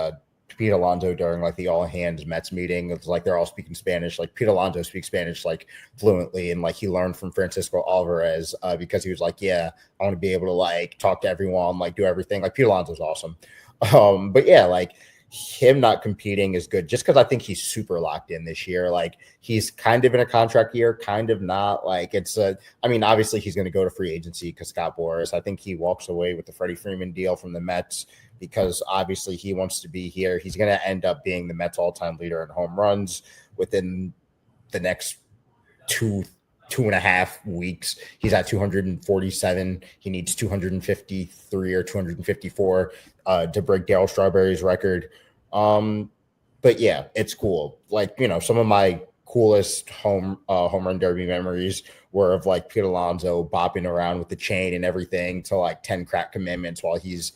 Pete Alonso during like the all hands Mets meeting. It's like they're all speaking Spanish. Like Pete Alonso speaks Spanish like fluently, and like he learned from Francisco Alvarez because he was like, yeah, I want to be able to like talk to everyone, like do everything. Like Pete Alonso's awesome. But yeah, like him not competing is good just because I think he's super locked in this year. Like he's kind of in a contract year, kind of not. Like I mean, obviously he's going to go to free agency because Scott Boras. I think he walks away with the Freddie Freeman deal from the Mets because obviously he wants to be here. He's going to end up being the Mets all-time leader in home runs within the next 2.5 weeks. He's at 247. He needs 253 or 254 to break Darryl Strawberry's record. But yeah, it's cool. Like, some of my coolest home run derby memories were of like Pete Alonso bopping around with the chain and everything to like 10 crack commandments while he's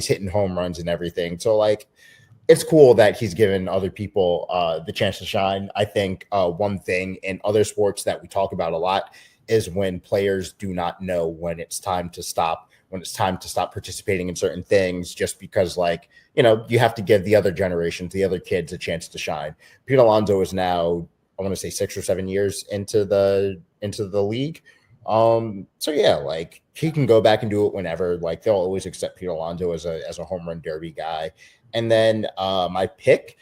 hitting home runs and everything. So like it's cool that he's given other people the chance to shine. I think one thing in other sports that we talk about a lot is when players do not know when it's time to stop participating in certain things just because like, you have to give the other generations, the other kids a chance to shine. Pete Alonso is now, I want to say 6 or 7 years into the league. So yeah, like he can go back and do it whenever. Like they'll always accept Pete Alonso as a home run derby guy. And then my pick,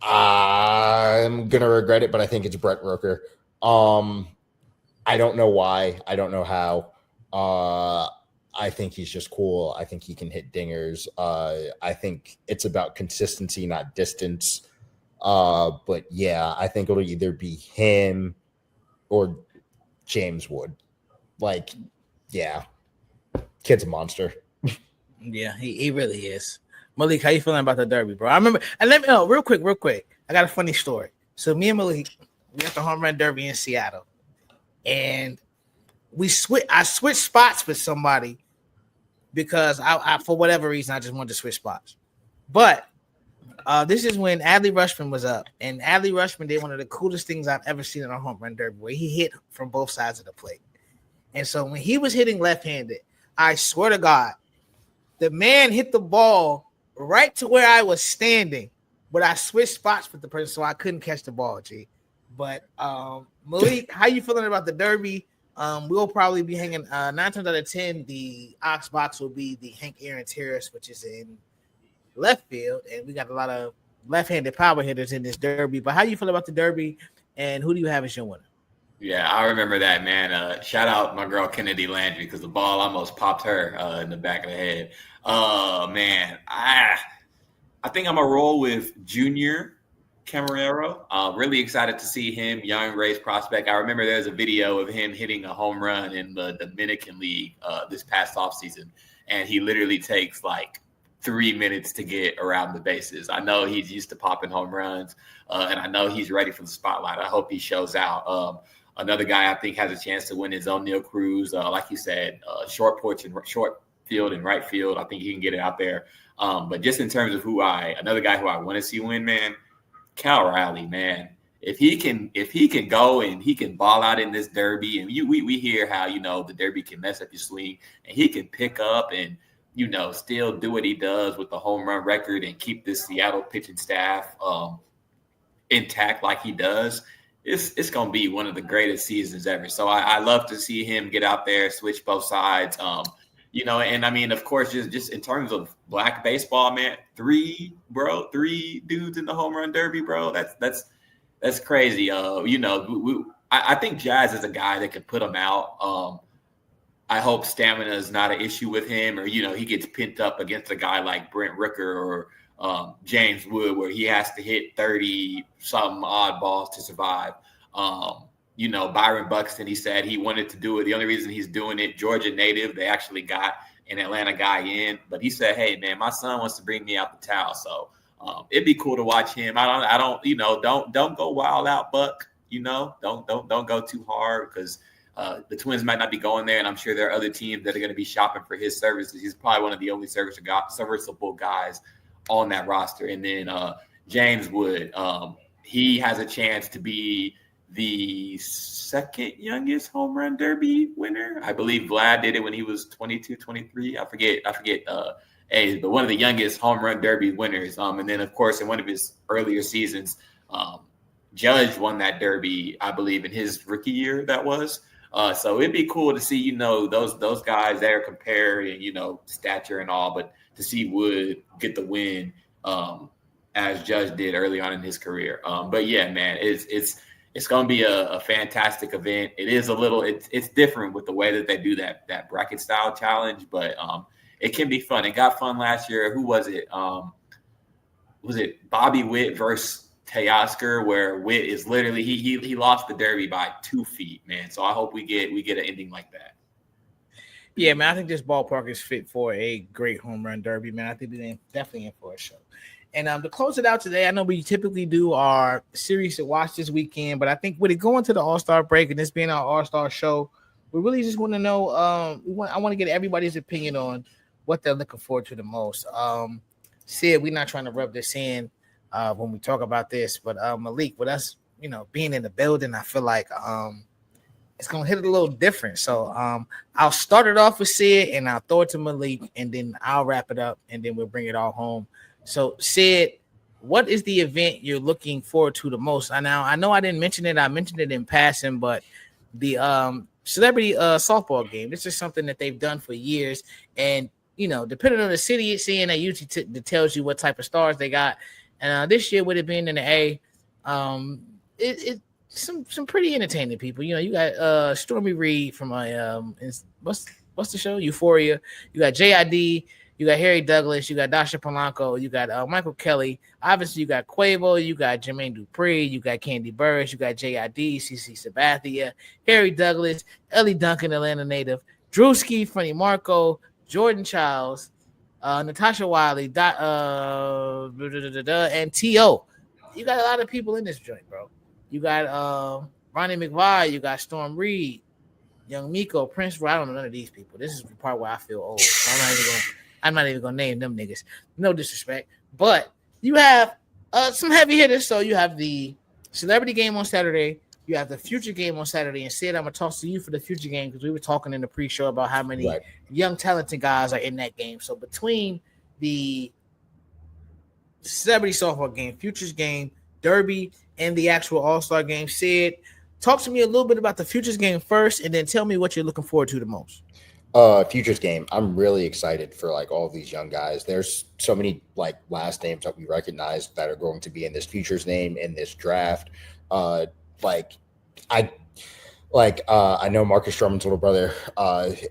I'm gonna regret it, but I think it's Brent Rooker. I don't know why. I don't know how. I think he's just cool. I think he can hit dingers. I think it's about consistency, not distance. But yeah, I think it'll either be him or James Wood. Like, yeah, kid's a monster. Yeah, he really is. Malik, how you feeling about the Derby, bro? I remember, and let me know real quick. I got a funny story. So me and Malik, we got the home run derby in Seattle, and I switched spots with somebody because I for whatever reason I just wanted to switch spots. But this is when Adley Rushman was up, and Adley Rushman did one of the coolest things I've ever seen in a home run derby, where he hit from both sides of the plate. And so when he was hitting left-handed, I swear to God, the man hit the ball right to where I was standing, but I switched spots with the person, so I couldn't catch the ball, G. But Malik, how you feeling about the Derby? We'll probably be hanging 9 times out of 10. The Ox box will be the Hank Aaron Terrace, which is in left field, and we got a lot of left-handed power hitters in this Derby. But how you feel about the Derby, and who do you have as your winner? Yeah, I remember that, man. Shout out my girl Kennedy Landry because the ball almost popped her in the back of the head. Man, I think I'm gonna roll with Junior Camarero. Really excited to see him, young race prospect. I remember there's a video of him hitting a home run in the Dominican League this past offseason, and he literally takes like 3 minutes to get around the bases. I know he's used to popping home runs, and I know he's ready for the spotlight. I hope he shows out. Another guy I think has a chance to win is O'Neal Cruz. Like you said, short porch and short field and right field. I think he can get it out there. But just in terms of another guy who I want to see win, man, Cal Riley, man. If he can go and he can ball out in this Derby, and we hear how the Derby can mess up your swing, and he can pick up and still do what he does with the home run record and keep this Seattle pitching staff intact like he does. It's going to be one of the greatest seasons ever. So I love to see him get out there, switch both sides. And I mean, of course, just in terms of black baseball, man, 3 dudes in the home run derby, bro. That's crazy. I think Jazz is a guy that could put him out. I hope stamina is not an issue with him, or he gets pent up against a guy like Brent Rooker or James Wood, where he has to hit 30 something odd balls to survive. Byron Buxton, he said he wanted to do it. The only reason he's doing it, Georgia native, they actually got an Atlanta guy in, but he said, "Hey man, my son wants to bring me out the towel." So it'd be cool to watch him. Don't go wild out, Buck. Don't go too hard because the Twins might not be going there, and I'm sure there are other teams that are going to be shopping for his services. He's probably one of the only serviceable guys on that roster. And then James Wood, he has a chance to be the second youngest home run derby winner. I believe Vlad did it when he was 22, 23. I forget age, but one of the youngest home run derby winners. And then, of course, in one of his earlier seasons, Judge won that derby, I believe, in his rookie year. That was. So it'd be cool to see, those guys there comparing, stature and all, but to see Wood get the win as Judge did early on in his career. But yeah, man, it's going to be a fantastic event. It is it's different with the way that they do that bracket style challenge, but it can be fun. It got fun last year. Who was it? Was it Bobby Witt versus Teoscar, where Witt is literally he lost the Derby by 2 feet, man. So I hope we get an ending like that. Yeah, man, I think this ballpark is fit for a great home run derby, man. I think we're definitely in for a show. And to close it out today, I know we typically do our series to watch this weekend, but I think with it going to the All-Star break and this being our All-Star show, we really just want to know. I want to get everybody's opinion on what they're looking forward to the most. Sid, we're not trying to rub this in when we talk about this, but Malik, with us, being in the building, I feel like it's gonna hit it a little different. So I'll start it off with Sid, and I'll throw it to Malik, and then I'll wrap it up, and then we'll bring it all home. So, Sid, what is the event you're looking forward to the most? I know I didn't mention it. I mentioned it in passing, but the celebrity softball game. This is something that they've done for years, and depending on the city it's in, that usually tells you what type of stars they got. And this year, with it being in the A, some pretty entertaining people. You got Stormy Reed from what's the show? Euphoria. You got JID. You got Harry Douglas. You got Dasha Polanco. You got Michael Kelly. Obviously, you got Quavo. You got Jermaine Dupri. You got Candy Burris. You got JID, CC Sabathia, Harry Douglas, Ellie Duncan, Atlanta native, Drewski, Freddie Marco, Jordan Childs, Natasha Wiley, and T.O. You got a lot of people in this joint, bro. You got Ronnie McVie. You got Storm Reed, Young Miko, Prince. I don't know none of these people. This is the part where I feel old. So I'm not even gonna name them niggas. No disrespect, but you have some heavy hitters. So you have the celebrity game on Saturday. You have the future game on Saturday. And Sid, I'm gonna toss to you for the future game because we were talking in the pre-show about how many young talented guys are in that game. So between the celebrity softball game, futures game, derby, and the actual all-star game, Sid, talk to me a little bit about the futures game first, and then tell me what you're looking forward to the most. Futures game. I'm really excited for like all these young guys. There's so many like last names that we recognize that are going to be in this futures name in this draft. Like I know Marcus Stroman's little brother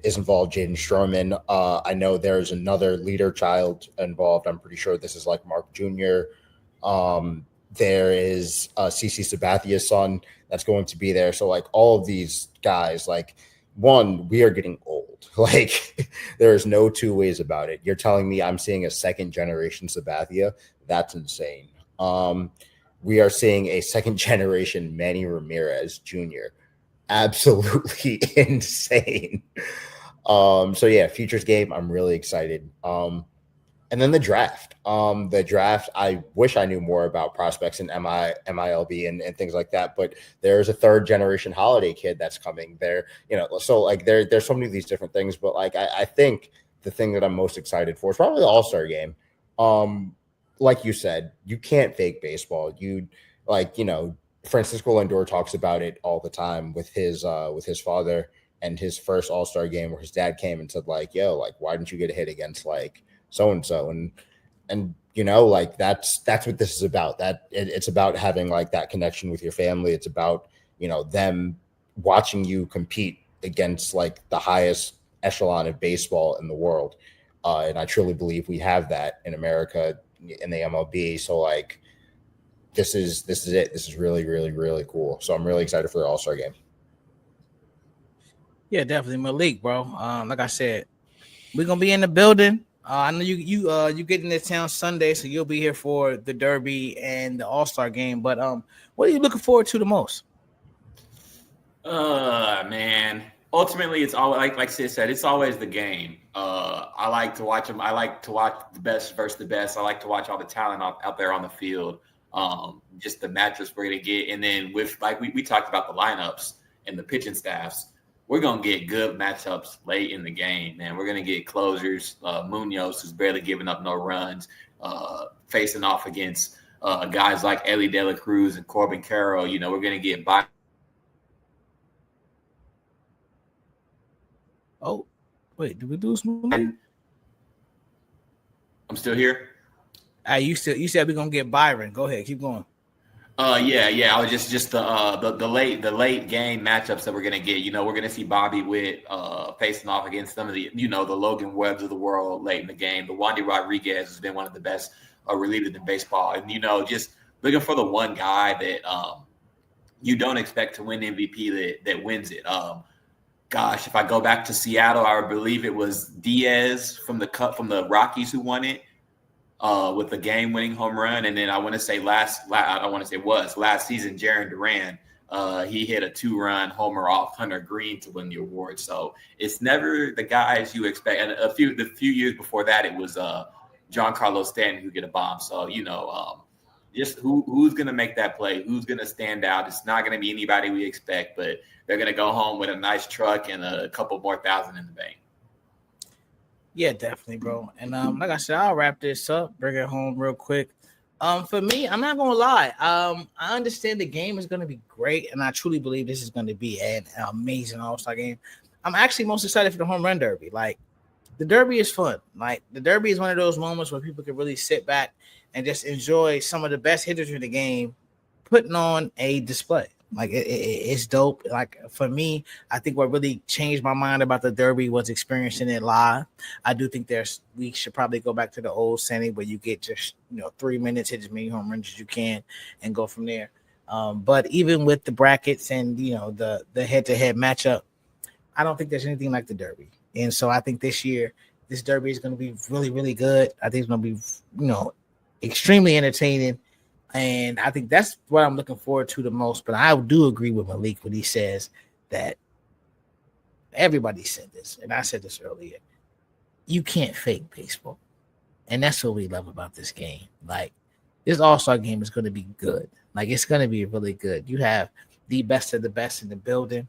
is involved, Jaden Stroman. I know there's another leader child involved. I'm pretty sure this is like Mark Jr. There is CC Sabathia's son that's going to be there. So like all of these guys, like one, we are getting old. Like there is no two ways about it. You're telling me I'm seeing a second generation Sabathia? That's insane. We are seeing a second generation Manny Ramirez Jr. Absolutely insane. So yeah, futures game. I'm really excited. And then the draft. I wish I knew more about prospects in MILB and things like that. But there's a third generation Holiday kid that's coming there. So like there's so many of these different things. But like I think the thing that I'm most excited for is probably the All-Star game. Like you said, you can't fake baseball. Francisco Lindor talks about it all the time with his father and his first All-Star game where his dad came and said like, yo, like, why didn't you get a hit against like so-and-so? And like that's what this is about. It's about having like that connection with your family. It's about, them watching you compete against like the highest echelon of baseball in the world. And I truly believe we have that in America in the MLB. So like, this is it. This is really, really, really cool. So I'm really excited for the All-Star game. Yeah, definitely, Malik, bro. Like I said, we're gonna be in the building. I know you get into town Sunday, so you'll be here for the Derby and the All-Star game. But what are you looking forward to the most? Man. Ultimately, it's always like Sid said, it's always the game. I like to watch them. I like to watch the best versus the best. I like to watch all the talent out there on the field. Just the matchups we're gonna get, and then with like we talked about the lineups and the pitching staffs, we're gonna get good matchups late in the game, man. We're gonna get closers. Munoz, who's barely giving up no runs, facing off against guys like Ellie De La Cruz and Corbin Carroll. We're gonna get by. Oh, wait, did we lose Malik? I'm still here. You said we're gonna get Byron. Go ahead, keep going. Yeah. I was just the late game matchups that we're gonna get. We're gonna see Bobby Witt facing off against some of the the Logan Webbs of the world late in the game. The Wandy Rodriguez has been one of the best relievers in baseball, and just looking for the one guy that you don't expect to win MVP that wins it. Gosh, if I go back to Seattle, I believe it was Diaz from the Rockies who won it. With the game-winning home run, and then I want to say last season, Jarren Duran, he hit a 2-run homer off Hunter Green to win the award. So it's never the guys you expect. And the few years before that, it was Giancarlo Stanton who get a bomb. So just who's going to make that play? Who's going to stand out? It's not going to be anybody we expect, but they're going to go home with a nice truck and a couple more thousand in the bank. Yeah, definitely, bro. And like I said, I'll wrap this up, bring it home real quick. For me, I'm not gonna lie. I understand the game is gonna be great, and I truly believe this is gonna be an amazing All-Star game. I'm actually most excited for the home run derby. Like, the derby is fun. Like, the derby is one of those moments where people can really sit back and just enjoy some of the best hitters in the game putting on a display. Like it's dope. Like for me, I think what really changed my mind about the Derby was experiencing it live. I do think we should probably go back to the old setting where you get just 3 minutes, hit as many home runs as you can, and go from there. But even with the brackets and the head to head matchup, I don't think there's anything like the Derby. And so I think this year this Derby is going to be really really good. I think it's going to be extremely entertaining. And I think that's what I'm looking forward to the most. But I do agree with Malik when he says that everybody said this, and I said this earlier. You can't fake baseball. And that's what we love about this game. Like, this All-Star game is going to be good. Like, it's going to be really good. You have the best of the best in the building.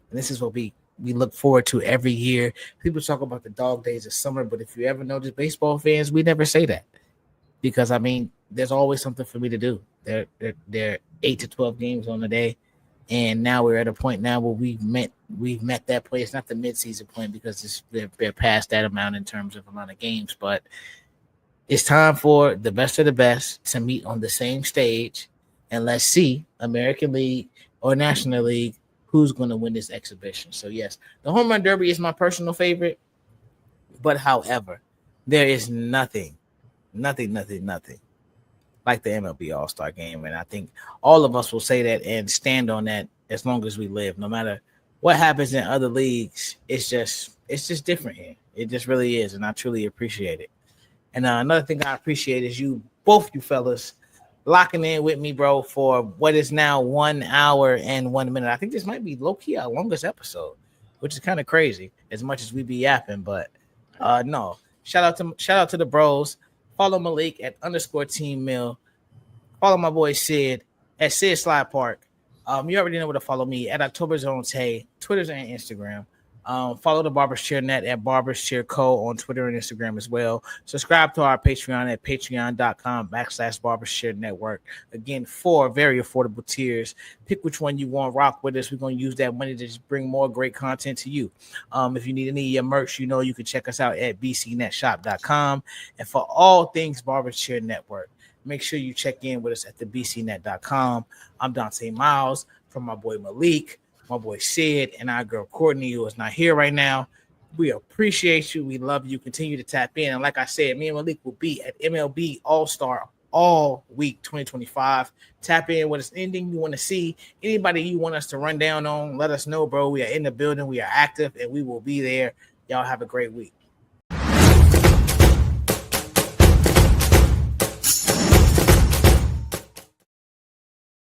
And this is what we look forward to every year. People talk about the dog days of summer, but if you ever notice, baseball fans, we never say that. Because, I mean, there's always something for me to do. There are 8 to 12 games on a day. And now we're at a point now where we've met that point. It's not the midseason point because they're past that amount in terms of amount of games, but it's time for the best of the best to meet on the same stage, and let's see, American League or National League, who's going to win this exhibition. So yes, the Home Run Derby is my personal favorite, but however, there is nothing like the MLB All-Star Game, and I think all of us will say that and stand on that as long as we live. No matter what happens in other leagues, it's just different here. It just really is, and I truly appreciate it. And another thing I appreciate is both you fellas, locking in with me, bro, for what is now 1 hour and 1 minute. I think this might be low-key our longest episode, which is kind of crazy as much as we be yapping, but no. Shout out to the bros. Follow Malik at _Team Mill. Follow my boy Sid at Sid Slide Park. You already know where to follow me at October's Own Tay, Twitter and Instagram. Follow the Barber's Chair Net at Barber's Chair Co. on Twitter and Instagram as well. Subscribe to our Patreon at patreon.com/Barber's Chair Network. Again, 4 very affordable tiers. Pick which one you want. Rock with us. We're going to use that money to just bring more great content to you. If you need any of your merch, you can check us out at bcnetshop.com. And for all things Barber's Chair Network, make sure you check in with us at the bcnet.com. I'm Dante Miles from my boy Malik, my boy Sid, and our girl Courtney, who is not here right now. We appreciate you. We love you. Continue to tap in. And like I said, me and Malik will be at MLB All-Star all week 2025. Tap in with us. Anything you want to see, anybody you want us to run down on, let us know, bro. We are in the building. We are active, and we will be there. Y'all have a great week.